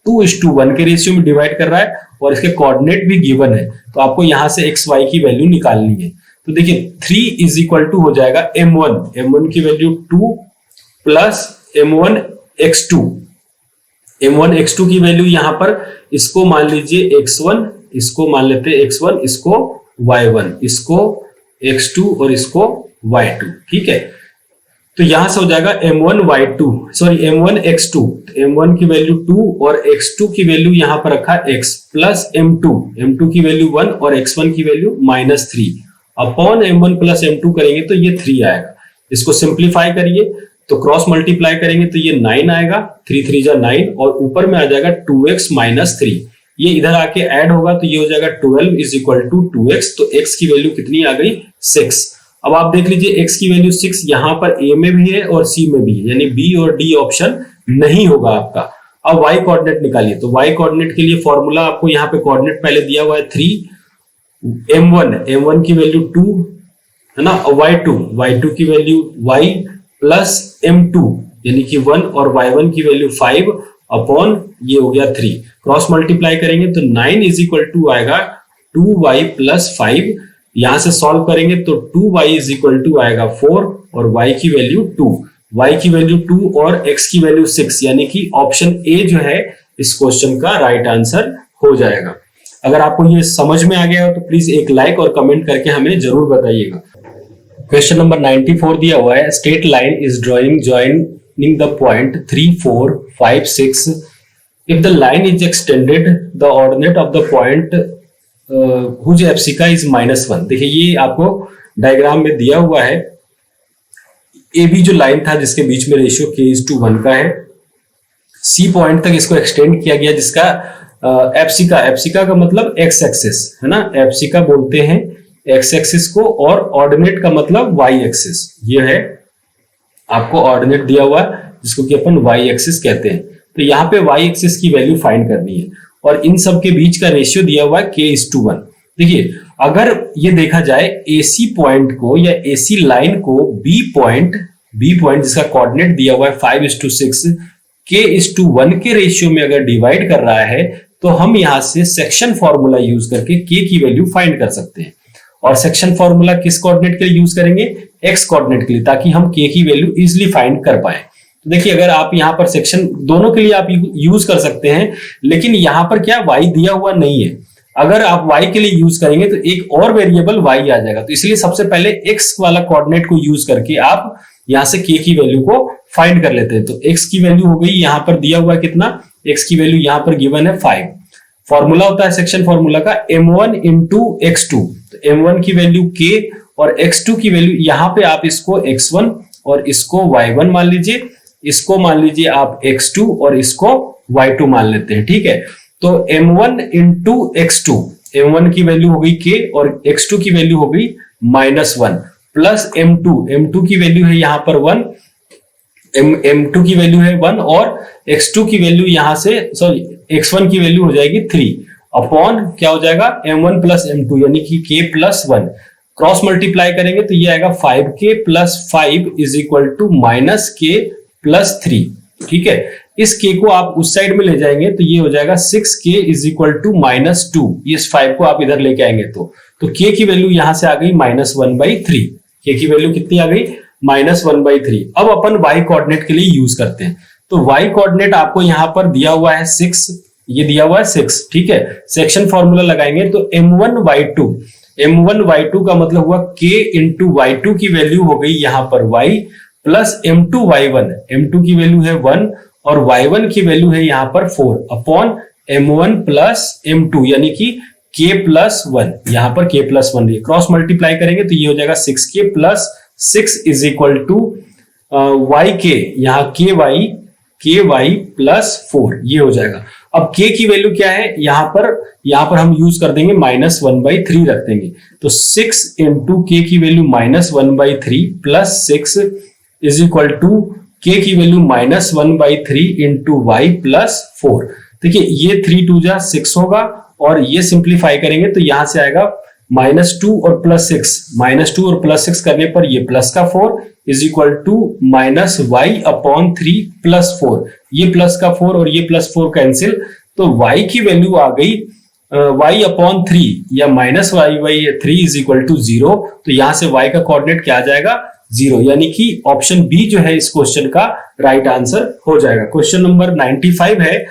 2:1 के रेशियो में डिवाइड कर रहा है और इसके कोऑर्डिनेट भी गिवन है। तो आपको यहां से एक्स वाई की वैल्यू निकालनी है। तो देखिए 3 इज इक्वल टू हो जाएगा m1 की वैल्यू 2 प्लस m1 x2 की वैल्यू यहां पर इसको मान लीजिए x1, इसको मान लेते हैं x1, इसको y1, इसको x2 और इसको y2। ठीक है, तो यहां से हो जाएगा m1 x2, m1 की वैल्यू 2 और x2 की वैल्यू यहां पर रखा x प्लस m2 की वैल्यू 1 और x1 की value -3 upon m1 plus m2 करेंगे तो ये 3 आएगा। इसको सिंप्लीफाई करिए तो क्रॉस मल्टीप्लाई करेंगे तो ये 9 आएगा, 3 3 जा 9 और ऊपर में आ जाएगा 2x - 3। ये इधर आके ऐड होगा तो ये हो जाएगा 12 इज इक्वल टू 2x। तो x की वैल्यू कितनी आ गई 6। अब आप देख लीजिए x की वैल्यू 6 यहां पर a में भी है और c में भी है, यानी b और d ऑप्शन नहीं होगा आपका। अब y कोऑर्डिनेट निकालिए। तो y कोऑर्डिनेट के लिए फॉर्मूला आपको यहाँ पे कोऑर्डिनेट पहले दिया हुआ है 3, m1 की वैल्यू 2 है ना, y2 की वैल्यू y प्लस m2 यानी कि 1 और y1 की वैल्यू 5 अपॉन ये हो गया 3। क्रॉस मल्टीप्लाई करेंगे तो 9 इज इक्वल टू आएगा 2y प्लस 5। यहां से सॉल्व करेंगे तो 2y इज इक्वल टू आएगा 4 और y की वैल्यू 2, y की वैल्यू 2 और x की वैल्यू 6, यानी कि ऑप्शन ए जो है इस क्वेश्चन का राइट आंसर हो जाएगा। अगर आपको ये समझ में आ गया हो तो प्लीज एक लाइक और कमेंट करके हमें जरूर बताइएगा। क्वेश्चन नंबर 94 दिया हुआ है, straight line is drawing joining the point 3 4 5 6 if the line is extended the ordinate of the point whose एप्सिका is -1। देखिए ये आपको डायग्राम में दिया हुआ है, ए बी जो लाइन था जिसके बीच में रेशियो k:1 का है, सी पॉइंट तक इसको एक्सटेंड किया गया जिसका एप्सिका का मतलब एक्स एक्सिस है ना, एप्सिका बोलते हैं एक्स एक्सिस को, और ऑर्डिनेट का मतलब वाई एक्सिस। ये है आपको ऑर्डिनेट दिया हुआ जिसको कि अपन वाई एक्सिस कहते हैं। तो यहाँ पे वाई एक्सिस की वैल्यू फाइंड करनी है और इन सब के बीच का रेशियो दिया हुआ है k:1। देखिए अगर ये देखा जाए AC पॉइंट को या AC लाइन को B पॉइंट जिसका कोऑर्डिनेट दिया हुआ है 5:6 k:1 के रेशियो में अगर डिवाइड कर रहा है तो हम यहां से सेक्शन फॉर्मूला यूज करके k की वैल्यू फाइंड कर सकते हैं। और सेक्शन फॉर्मूला किस कोऑर्डिनेट के लिए यूज करेंगे, x कोऑर्डिनेट के लिए, ताकि हम k की वैल्यू इजीली फाइंड कर पाए। तो देखिए अगर आप यहाँ पर सेक्शन दोनों के लिए आप यूज कर सकते हैं, लेकिन यहाँ पर क्या y दिया हुआ नहीं है। अगर आप y के लिए यूज करेंगे तो एक और वेरिएबल y आ जाएगा, तो इसलिए सबसे पहले x वाला कोऑर्डिनेट को यूज करके आप यहाँ से k की वैल्यू को फाइंड कर लेते हैं। तो x की वैल्यू हो गई, यहाँ पर दिया हुआ है कितना, x की वैल्यू यहाँ पर गिवन है 5। फॉर्मूला होता है सेक्शन फॉर्मूला का m1 into x2। तो m1 की वैल्यू k और x2 की वैल्यू यहाँ पे आप इसको x1 और इसको y1 मान लीजिए, इसको मान लीजिए आप x2 और इसको y2 मान लेते हैं। ठीक है, तो m1 into x2, m1 की वैल्यू हो गई k और x2 की वैल्यू हो गई -1 प्लस m2 की वैल्यू है यहाँ पर 1, m2 की वैल्यू है 1 और x2 की वैल्यू यहां से x1 की वैल्यू हो जाएगी 3 अपॉन क्या हो जाएगा m1 प्लस m2 यानी कि k+1। क्रॉस मल्टीप्लाई करेंगे तो ये आएगा 5k + 5 is equal to -k+3। ठीक है, इस k को आप उस साइड में ले जाएंगे तो ये हो जाएगा 6k इज इक्वल टू -2। इस 5 को आप इधर लेके आएंगे तो k की वैल्यू यहां से आ गई -1/3। k की वैल्यू कितनी आ गई -1/3। अब अपन y कोऑर्डिनेट के लिए यूज करते हैं। तो y कोऑर्डिनेट आपको यहां पर दिया हुआ है 6, ये दिया हुआ है 6। ठीक है, सेक्शन फॉर्मूला लगाएंगे तो m1 y2 का मतलब हुआ k into y2 की वैल्यू हो गई यहां पर y plus m2 y1, m2 की वैल्यू है 1 और y1 की वैल्यू है यहां पर 4 अपॉन m1 प्लस m2 यानी कि k+1, यहां पर k+1 क्रॉस मल्टीप्लाई करेंगे तो ये हो जाएगा 6k + 6 is equal to yk, यहाँ ky + 4 ये हो जाएगा। अब k की वैल्यू क्या है, यहां पर हम यूज कर देंगे -1/3 रख देंगे। तो 6 इंटू k की value -1/3 plus 6 is equal to k की वैल्यू -1/3 इंटू वाई प्लस 4। देखिए ये 3 2 जा 6 होगा और ये सिंप्लीफाई करेंगे तो यहां से आएगा -2 और +6, -2 और +6 करने पर ये प्लस का 4 is equal to -y/3 plus 4। ये प्लस का 4 और ये +4 कैंसिल, तो y की वैल्यू आ गई y/3 या -y/3 इज इक्वल टू 0। तो यहां से y का कोऑर्डिनेट क्या आ जाएगा, 0, यानी कि ऑप्शन बी जो है इस क्वेश्चन का राइट आंसर हो जाएगा। क्वेश्चन नंबर 95 है,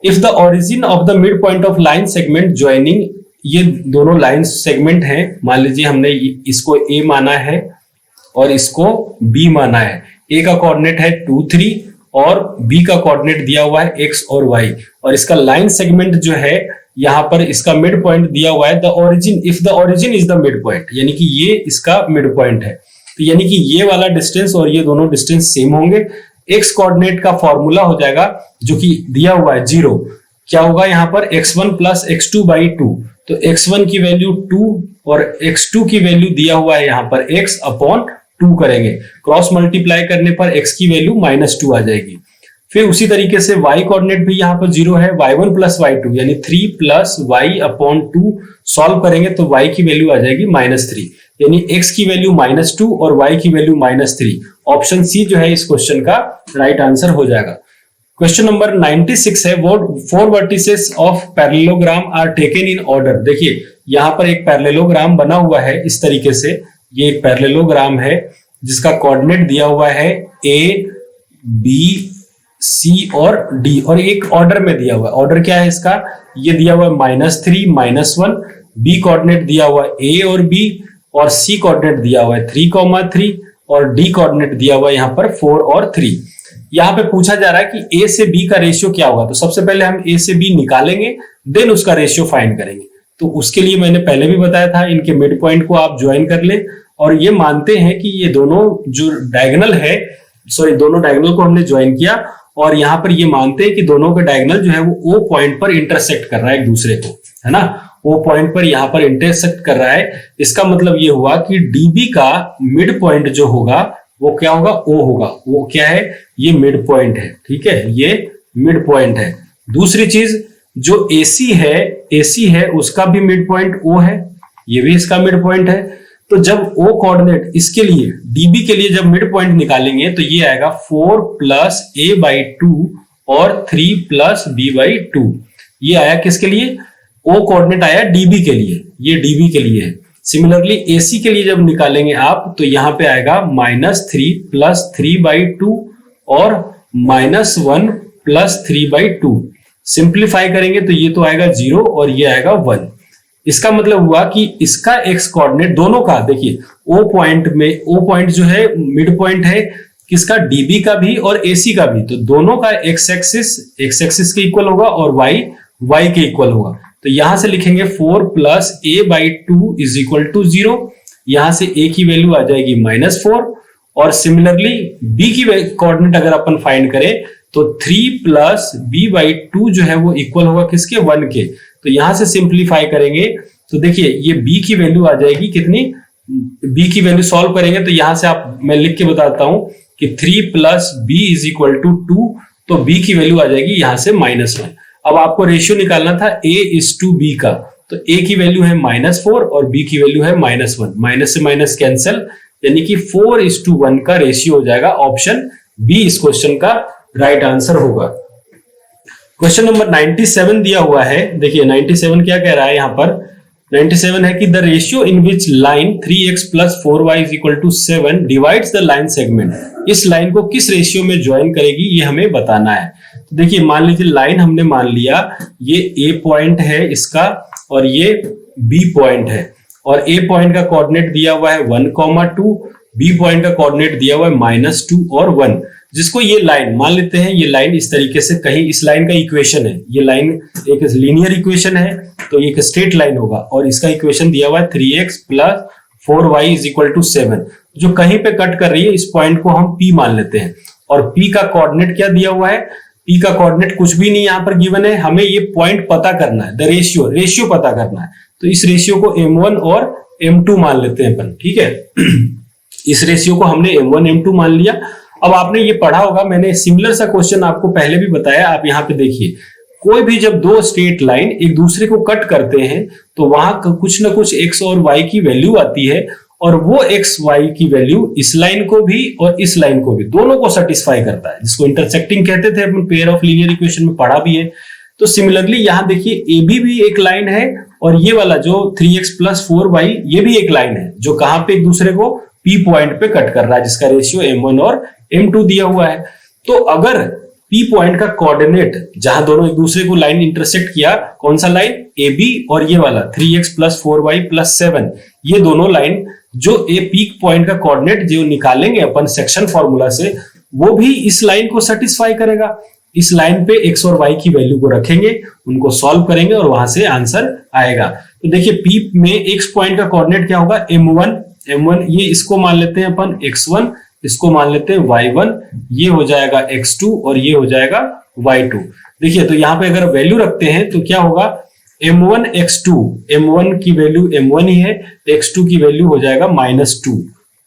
if the origin of the mid point of line segment joining, ये दोनों लाइन सेगमेंट हैं, मान लीजिए हमने इसको a माना है और इसको b माना है। a का कोऑर्डिनेट है 2 3 और b का कोऑर्डिनेट दिया हुआ है x और y, और इसका लाइन सेगमेंट जो है यहां पर इसका मिड पॉइंट दिया हुआ है the origin, if the origin is the mid point, यानी कि ये इसका मिड पॉइंट है। तो यानी कि ये वाला डिस्टेंस और ये दोनों डिस्टेंस सेम होंगे। x कोऑर्डिनेट का फॉर्मूला हो जाएगा जो कि दिया हुआ है 0, क्या होगा यहाँ पर x1 प्लस x2/2, तो x1 की वैल्यू 2 और x2 की वैल्यू दिया हुआ है यहाँ पर x/2 करेंगे, क्रॉस मल्टीप्लाई करने पर x की वैल्यू -2 आ जाएगी। फिर उसी तरीके से y कोऑर्डिनेट भी यहाँ पर 0 है, y1 प्लस y2 यानी 3 प्लस y/2 सॉल्व करेंगे तो y की वैल्यू आ जाएगी -3, यानी x की वैल्यू -2 और y की वैल्यू -3। ऑप्शन सी जो है इस क्वेश्चन का राइट आंसर हो जाएगा। क्वेश्चन नंबर 96 है, 4 vertices of parallelogram are taken in order. देखिए यहां पर एक पैरेललोग्राम बना हुआ है इस तरीके से, ये एक पैरेललोग्राम है जिसका कोऑर्डिनेट दिया हुआ है a b c और d, और एक ऑर्डर में दिया हुआ है। ऑर्डर क्या है इसका, ये दिया हुआ है -3 -1, b कोऑर्डिनेट दिया हुआ है a और b, और c कोऑर्डिनेट दिया हुआ है 3,3 और d कोऑर्डिनेट दिया हुआ है यहाँ पर 4 और 3। यहाँ पे पूछा जा रहा है कि a से b का रेशियो क्या होगा, तो सबसे पहले हम a से b निकालेंगे, देन उसका रेशियो फाइंड करेंगे। तो उसके लिए मैंने पहले भी बताया था, इनके मिड पॉइंट को आप ज्वाइन कर लें, और ये मानते हैं कि ये दोनों जो डायगोनल है, सॉरी दोनों डायगोनल को हमने ज्वाइन किया, और यहाँ पर ये मानते हैं कि दोनों का डायगोनल जो है वो O पॉइंट पर इंटरसेक्ट कर रहा है एक दूसरे को, है ना, O पॉइंट पर यहाँ पर इंटरसेक्ट कर रहा है। इसका मतलब ये हुआ कि DB का मिड पॉइंट जो होगा वो क्या होगा, O होगा। वो क्या है, ये मिड पॉइंट है, ठीक है, ये मिड पॉइंट है। दूसरी चीज जो AC है उसका भी मिड पॉइंट O है, ये भी इसका मिड पॉइंट है। तो जब O कोऑर्डिनेट इसके लिए DB के लिए जब मिड पॉइंट निकालेंगे तो ये आएगा 4 प्लस a/2 और 3 प्लस b/2। ये आया किसके लिए, O कोऑर्डिनेट आया DB के लिए, ये DB के लिए है। सिमिलरली AC के लिए जब निकालेंगे आप तो यहां पे आएगा -3 प्लस 3/2 और -1 प्लस 3/2। सिंप्लीफाई करेंगे तो ये तो आएगा 0 और ये आएगा 1। इसका मतलब हुआ कि इसका x कोऑर्डिनेट दोनों का, देखिए O पॉइंट जो है मिड पॉइंट है किसका, DB का भी और AC का भी, तो दोनों का x एक्सिस के इक्वल होगा और y के इक्वल होगा। तो यहां से लिखेंगे 4 plus a/2 is equal to 0, यहां से a की वैल्यू आ जाएगी -4, और सिमिलरली b की कोऑर्डिनेट अगर अपन फाइंड करें तो 3 प्लस b/2 जो है वो इक्वल होगा किसके, 1 के। तो यहां से सिंप्लीफाई करेंगे तो देखिए ये b की वैल्यू आ जाएगी कितनी, b की वैल्यू सॉल्व करेंगे तो यहां से मैं लिख के बताता हूं कि 3 plus b is equal to 2, तो b की वैल्यू आ जाएगी यहां से -1। अब आपको रेशियो निकालना था a/b का, तो a की वैल्यू है -4 और b की वैल्यू है -1, माइनस से माइनस कैंसिल, यानी कि 4:1 का रेशियो हो जाएगा। ऑप्शन बी इस क्वेश्चन का राइट आंसर होगा। क्वेश्चन नंबर 97 दिया हुआ है, देखिए 97 क्या कह रहा है यहाँ पर, 97 है कि the ratio in which line 3x plus 4y is equal to 7 divides the line segment, इस लाइन को किस रेशियो में ज्वाइन करेगी ये हमें बताना है। तो देखिए मान लीजिए लाइन हमने मान लिया ये A पॉइंट है इसका और ये B पॉइंट है, और A पॉइंट का कोऑर्डिनेट दिया हुआ है 1,2, B पॉइंट का कोऑर्डिनेट दिया हुआ है -2 और 1, जिसको ये लाइन मान लेते हैं, ये लाइन इस तरीके से, कहीं इस लाइन का इक्वेशन है, ये लाइन एक लीनियर इक्वेशन है तो ये एक स्ट्रेट लाइन होगा, और इसका इक्वेशन दिया हुआ है 3x plus 4y is equal to 7, जो कहीं पे कट कर रही है इस पॉइंट को हम P मान लेते हैं, और P का कोऑर्डिनेट क्या दिया हुआ है, P का कोऑर्डिनेट कुछ भी नहीं यहाँ पर गिवन है, हमें ये पॉइंट पता करना है, द रेशियो पता करना है। तो इस रेशियो को M1 और M2 मान लेते हैं अपन, ठीक है। इस रेशियो को हमने M1 M2 मान लिया। अब आपने ये पढ़ा होगा, मैंने सिमिलर सा क्वेश्चन आपको पहले भी बताया। आप यहाँ पे देखिए, कोई भी जब दो स्ट्रेट लाइन एक दूसरे को कट करते हैं तो वहां कुछ ना कुछ x और y की वैल्यू आती है, और वो x y की वैल्यू इस लाइन को भी और इस लाइन को भी, दोनों को सेटिस्फाई करता है, जिसको इंटरसेक्टिंग कहते थे, अपन पेयर ऑफ लीनियर इक्वेशन में पढ़ा भी है। तो सिमिलरली यहां देखिए, AB भी एक लाइन है, और ये वाला जो 3x + 4y ये भी एक लाइन है, जो कहां पे एक दूसरे को P पॉइंट पे कट कर रहा है, जिसका रेशियो M1 और M2 दिया हुआ है। तो अगर P पॉइंट का कोऑर्डिनेट, जहां दोनों एक दूसरे को लाइन इंटरसेक्ट किया, कौन सा लाइन, AB और ये वाला 3x + 4y + 7, ये दोनों लाइन जो ए पीक पॉइंट का कोऑर्डिनेट जो निकालेंगे अपन सेक्शन फॉर्मूला से, वो भी इस लाइन को सेटिस्फाई करेगा। इस लाइन पे x और y की वैल्यू को रखेंगे, उनको सॉल्व करेंगे और वहां से आंसर आएगा। तो देखिए P में x पॉइंट का कोऑर्डिनेट क्या होगा, M1, ये इसको मान लेते हैं अपन x1, इसको मान लेते हैं y1, ये हो जाएगा x2 और ये हो जाएगा y2। देखिए, तो यहाँ पे अगर वैल्यू रखते हैं तो क्या होगा, M1 x2, M1 की वैल्यू M1 ही है, x2 की वैल्यू हो जाएगा -2,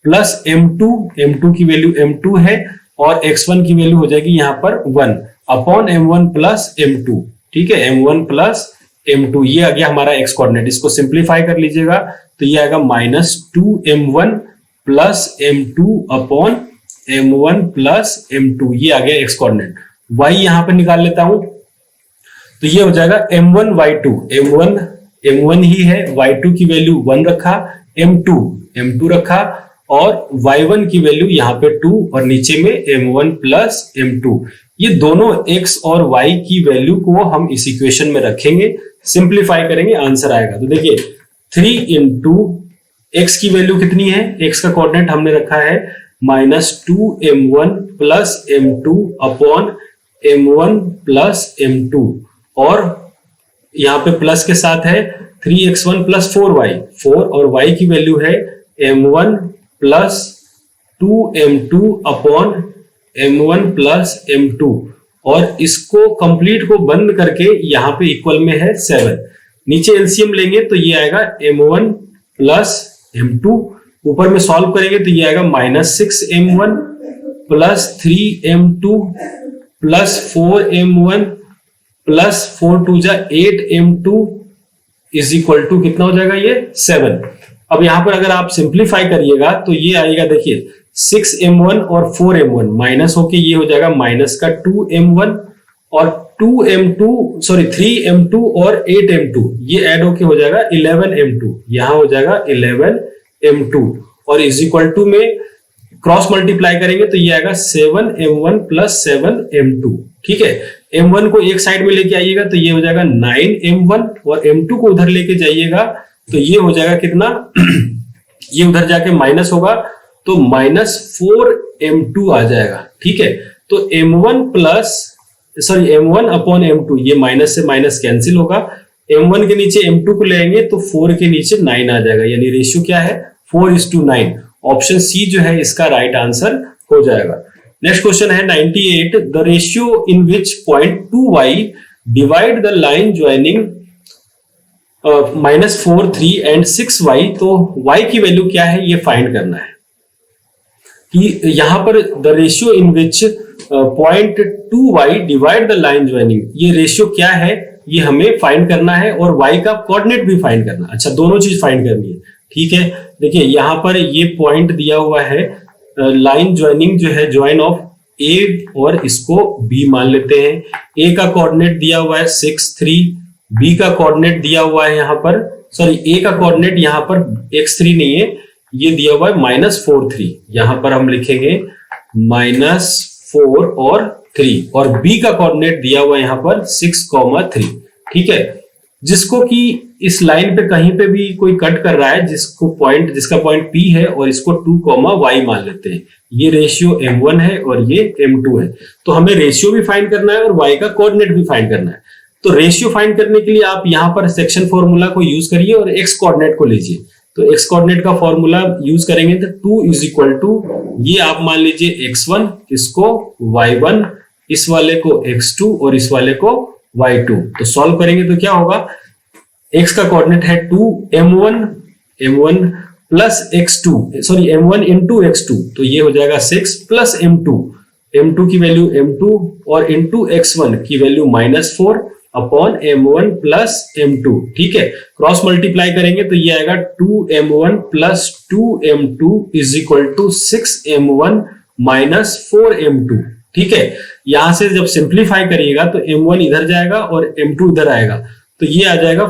प्लस M2 की वैल्यू M2 है, और x1 की वैल्यू हो जाएगी यहाँ पर 1 अपॉन M1 प्लस M2, ठीक है, M1 प्लस M2, ये आ गया हमारा x कोऑर्डिनेट। इसको सिंप्लीफाई कर लीजिएगा तो ये आएगा -2M1 plus M2 upon M1 plus M2, ये आ गया x कोऑर्डिनेट। y यहां पर निकाल लेता हूं, तो ये हो जाएगा M1 y2, M1 ही है, y2 की वैल्यू 1 रखा, M2 रखा, और y1 की वैल्यू यहाँ पे 2, और नीचे में M1 प्लस M2। ये दोनों x और y की वैल्यू को हम इस इक्वेशन में रखेंगे, सिंप्लीफाई करेंगे, आंसर आएगा। तो देखिए 3 इंटू x की वैल्यू कितनी है, x का कोऑर्डिनेट हमने रखा है -2M1 plus M2 upon M1 plus M2, और यहाँ पे प्लस के साथ है 3x1 प्लस 4y, 4 और y की वैल्यू है M1 plus 2M2 upon M1 plus M2, और इसको कंप्लीट को बंद करके यहाँ पे इक्वल में है 7, नीचे एलसीएम लेंगे तो ये आएगा M1 प्लस M2, ऊपर में सॉल्व करेंगे तो ये आएगा -6M1 plus 3M2 plus 4M1 plus 4 2 जा 8M2 इज इक्वल टू कितना हो जाएगा, ये 7। अब यहां पर अगर आप सिंप्लीफाई करिएगा तो ये आएगा, देखिए 6M1 और 4M1 माइनस होके ये हो जाएगा माइनस का 2M1 और 3M2 और 8M2, ये ऐड होके हो जाएगा 11M2, यहां हो जाएगा 11M2, और इज इक्वल टू में क्रॉस मल्टीप्लाई करेंगे तो ये आएगा 7M1 प्लस 7M2, ठीक है। M1 को एक साइड में लेके आइएगा तो ये हो जाएगा 9M1, और M2 को उधर लेके जाइएगा तो ये हो जाएगा कितना ये उधर जाके माइनस होगा तो -4M2 आ जाएगा, ठीक है। तो M1 अपॉन M2, ये माइनस से माइनस कैंसिल होगा, M1 के नीचे M2 को ले आएंगे तो 4 के नीचे 9 आ जाएगा, यानी रेशियो क्या है 4:9। ऑप्शन सी जो है इसका राइट आंसर हो जाएगा। नेक्स्ट क्वेश्चन है 98, the ratio in which point 2y divide the line joining -4, 3 and 6y। तो y की वैल्यू क्या है ये फाइंड करना है, कि यहां पर the ratio in which point 2y divide the line joining, ये रेशियो क्या है ये हमें फाइंड करना है, और y का कोऑर्डिनेट भी फाइंड करना है। अच्छा, दोनों चीज फाइंड करनी है, ठीक है। देखिए यहां पर ये पॉइंट दिया हुआ है, लाइन ज्वाइनिंग जो है ज्वाइन ऑफ a और इसको b मान लेते हैं। a का कोऑर्डिनेट दिया हुआ है 6, 3, b का कोऑर्डिनेट दिया हुआ है यहाँ पर, सॉरी a का कोऑर्डिनेट यहाँ पर x3 नहीं है, ये दिया हुआ है -4, 3, यहाँ पर हम लिखेंगे -4 और 3, और b का कोऑर्डिनेट दिया हुआ है यहाँ पर 6, 3, ठीक है। जिसको कि इस लाइन पे कहीं पे भी कोई कट कर रहा है, जिसका पॉइंट P है, और इसको 2, y मान लेते हैं। ये रेशियो M1 है और ये M2 है, तो हमें रेशियो भी फाइंड करना है और y का कोऑर्डिनेट भी फाइंड करना है। तो रेशियो फाइंड करने के लिए आप यहाँ पर सेक्शन फॉर्मूला को यूज करिए और x कोऑर्डिनेट को लीजिए। तो x कोऑर्डिनेट का फॉर्मूला यूज करेंगे तो 2 = ये आप मान लीजिए x1, इसको y1, इस वाले को x2 और इस वाले को y2। तो सॉल्व करेंगे तो क्या होगा, x का कोऑर्डिनेट है 2, m1 plus x2, sorry m1 into x2, तो ये हो जाएगा 6 प्लस m2 की वैल्यू m2 और इंटू x1 की value -4 upon m1 plus m2। ठीक है, क्रॉस मल्टीप्लाई करेंगे तो ये आएगा 2m1 plus 2m2 is equal to 6m1 minus 4m2। ठीक है, यहां से जब सिंप्लीफाई करिएगा तो m1 इधर जाएगा और m2 इधर आएगा, तो ये आ जाएगा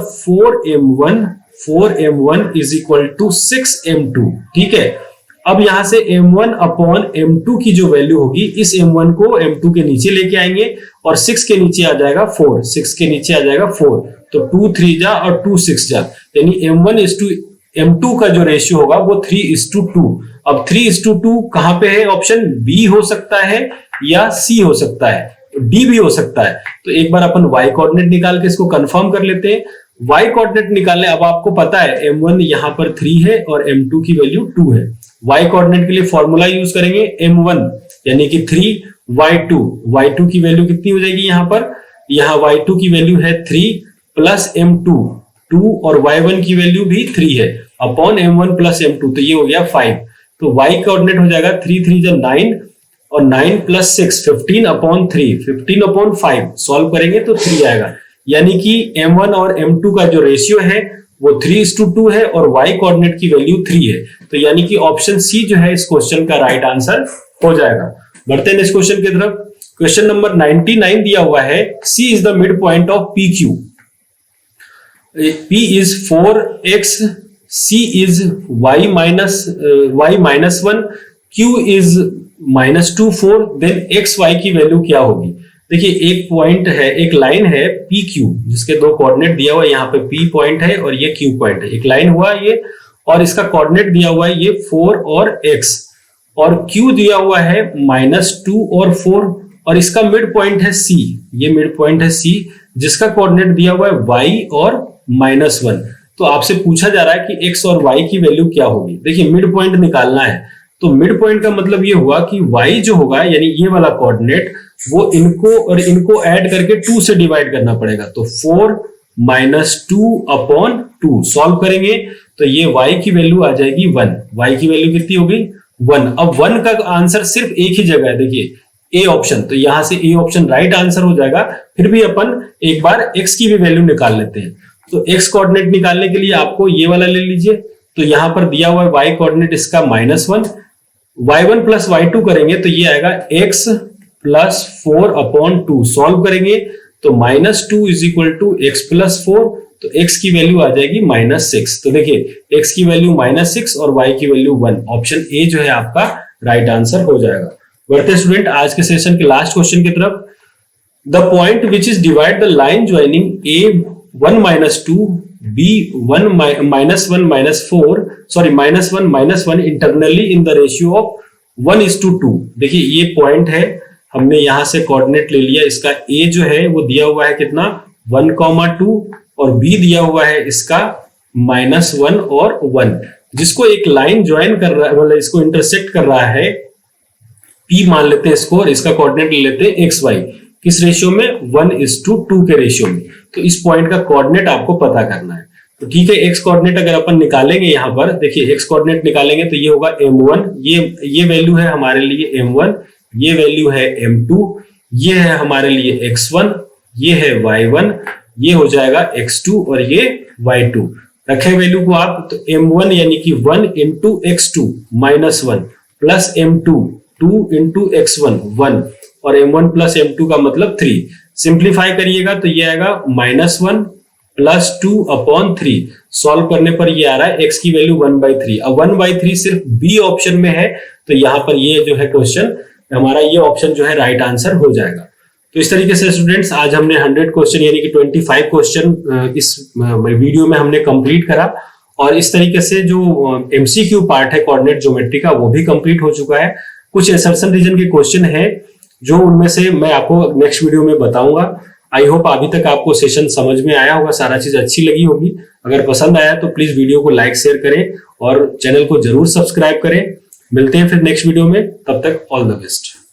4m1 is equal to 6m2। ठीक है, अब यहां से m1 अपॉन m2 की जो वैल्यू होगी, इस m1 को m2 के नीचे लेके आएंगे और 6 के नीचे आ जाएगा 4, 6 के नीचे आ जाएगा 4, तो 2 3 जा और 2 6 जा, यानी m1:m2 का जो रेशियो होगा वो 3:2। अब 3:2 कहां पे है, ऑप्शन बी हो सकता है या सी हो सकता है, डी भी हो सकता है। तो एक बार अपन y कोऑर्डिनेट निकाल के इसको कंफर्म कर लेते हैं। y कोऑर्डिनेट निकालने, अब आपको पता है m1 यहां पर 3 है और m2 की वैल्यू 2 है। y कोऑर्डिनेट के लिए फॉर्मूला यूज करेंगे, m1 यानी कि 3, y2 की वैल्यू कितनी हो जाएगी, यहाँ y2 की वैल्यू है 3 प्लस m2, 2 और y1 की वैल्यू भी 3 है अपॉन m1 प्लस m2, तो ये हो गया 5। तो y कोऑर्डिनेट हो जाएगा 3 3 जा 9 और 9 प्लस 6 15 अपॉन 3, 15 अपॉन 5 सॉल्व करेंगे तो 3 आएगा, यानी कि m1 और m2 का जो रेशियो है वो 3:2 है और y कोऑर्डिनेट की वैल्यू 3 है। तो यानी कि ऑप्शन सी जो है इस क्वेश्चन का राइट आंसर हो जाएगा। बढ़ते हैं नेक्स्ट क्वेश्चन की तरफ। क्वेश्चन नंबर 99 दिया हुआ है, C is the mid point of PQ, P is 4x, C is y minus 1, Q is -2 4, then xy की वैल्यू क्या होगी। देखिए एक पॉइंट है, एक लाइन है PQ जिसके दो कोऑर्डिनेट दिया हुआ है, यहाँ पे P पॉइंट है और ये Q पॉइंट है, एक लाइन हुआ ये, और इसका कोऑर्डिनेट दिया हुआ है ये 4 और x, और Q दिया हुआ है -2 और 4, और इसका मिड पॉइंट है C, ये मिड पॉइंट है C जिसका कोऑर्डिनेट दिया हुआ है y और -1। तो आपसे पूछा जा रहा है कि x और y की वैल्यू क्या होगी। देखिए मिड पॉइंट निकालना है, तो मिड पॉइंट का मतलब ये हुआ कि y जो होगा यानी ये वाला कोऑर्डिनेट, वो इनको और इनको ऐड करके 2 से डिवाइड करना पड़ेगा, तो 4 - 2 अपॉन 2 सॉल्व करेंगे तो ये y की वैल्यू आ जाएगी 1। y की वैल्यू कितनी होगी 1। अब 1 का आंसर सिर्फ एक ही जगह है, देखिए ए ऑप्शन, तो यहां से ए ऑप्शन राइट आंसर हो जाएगा। फिर भी अपन एक बार x की भी वैल्यू निकाल लेते हैं, तो x कोऑर्डिनेट निकालने के लिए आपको ये वाला ले लीजिए, तो यहां पर दिया हुआ है y कोऑर्डिनेट इसका -1, y1 प्लस y2 करेंगे तो ये आएगा x प्लस 4 अपॉन 2 सॉल्व करेंगे तो -2 is equal to x plus 4, तो x की वैल्यू आ जाएगी -6। तो देखिए x की वैल्यू -6 और y की वैल्यू 1, ऑप्शन ए जो है आपका राइट आंसर हो जाएगा। बढ़ते स्टूडेंट आज के सेशन के लास्ट क्वेश्चन की तरफ। The point which is divide the line joining a1 - 2 b1 -1 -1 internally in the ratio of 1:2। देखिए ये पॉइंट है, हमने यहां से कोऑर्डिनेट ले लिया, इसका a जो है वो दिया हुआ है कितना 1,2 और b दिया हुआ है इसका -1 और 1, जिसको एक लाइन ज्वाइन कर रहा है, मतलब इसको इंटरसेक्ट कर रहा है, p मान लेते हैं इसको, और इसका कोऑर्डिनेट ले लेते हैं xy, किस रेशियो में 1:2 के रेशियो में। तो इस पॉइंट का कोऑर्डिनेट आपको पता करना है। तो ठीक है, x कोऑर्डिनेट अगर अपन निकालेंगे यहाँ पर, देखिए x कोऑर्डिनेट निकालेंगे तो ये होगा m1, ये वैल्यू है हमारे लिए m1, ये वैल्यू है m2, ये है हमारे लिए x1, ये है y1, ये हो जाएगा x2 और ये y2। रखें वैल्यू को आप, तो m1 यानी कि 1 into x2 -1 plus m2 2 into x1 1 और m1 प्लस m2 का मतलब 3। सिंप्लीफाई करिएगा तो ये आएगा -1 प्लस 2 अपॉन 3, सॉल्व करने पर ये आ रहा है x की वैल्यू 1/3। अब 1/3 सिर्फ बी ऑप्शन में है, तो यहाँ पर ये जो है क्वेश्चन हमारा, ये ऑप्शन जो है राइट आंसर हो जाएगा। तो इस तरीके से स्टूडेंट्स आज हमने 100 क्वेश्चन यानी कि 25 क्वेश्चन इस वीडियो में हमने कंप्लीट करा, और इस तरीके से जो MCQ पार्ट है कोऑर्डिनेट ज्योमेट्री का वो भी कंप्लीट हो चुका है। कुछ असर्शन रीजन के क्वेश्चन है जो उनमें से मैं आपको नेक्स्ट वीडियो में बताऊंगा। आई होप अभी तक आपको सेशन समझ में आया होगा, सारा चीज अच्छी लगी होगी। अगर पसंद आया तो प्लीज वीडियो को लाइक शेयर करें और चैनल को जरूर सब्सक्राइब करें। मिलते हैं फिर नेक्स्ट वीडियो में, तब तक ऑल द बेस्ट।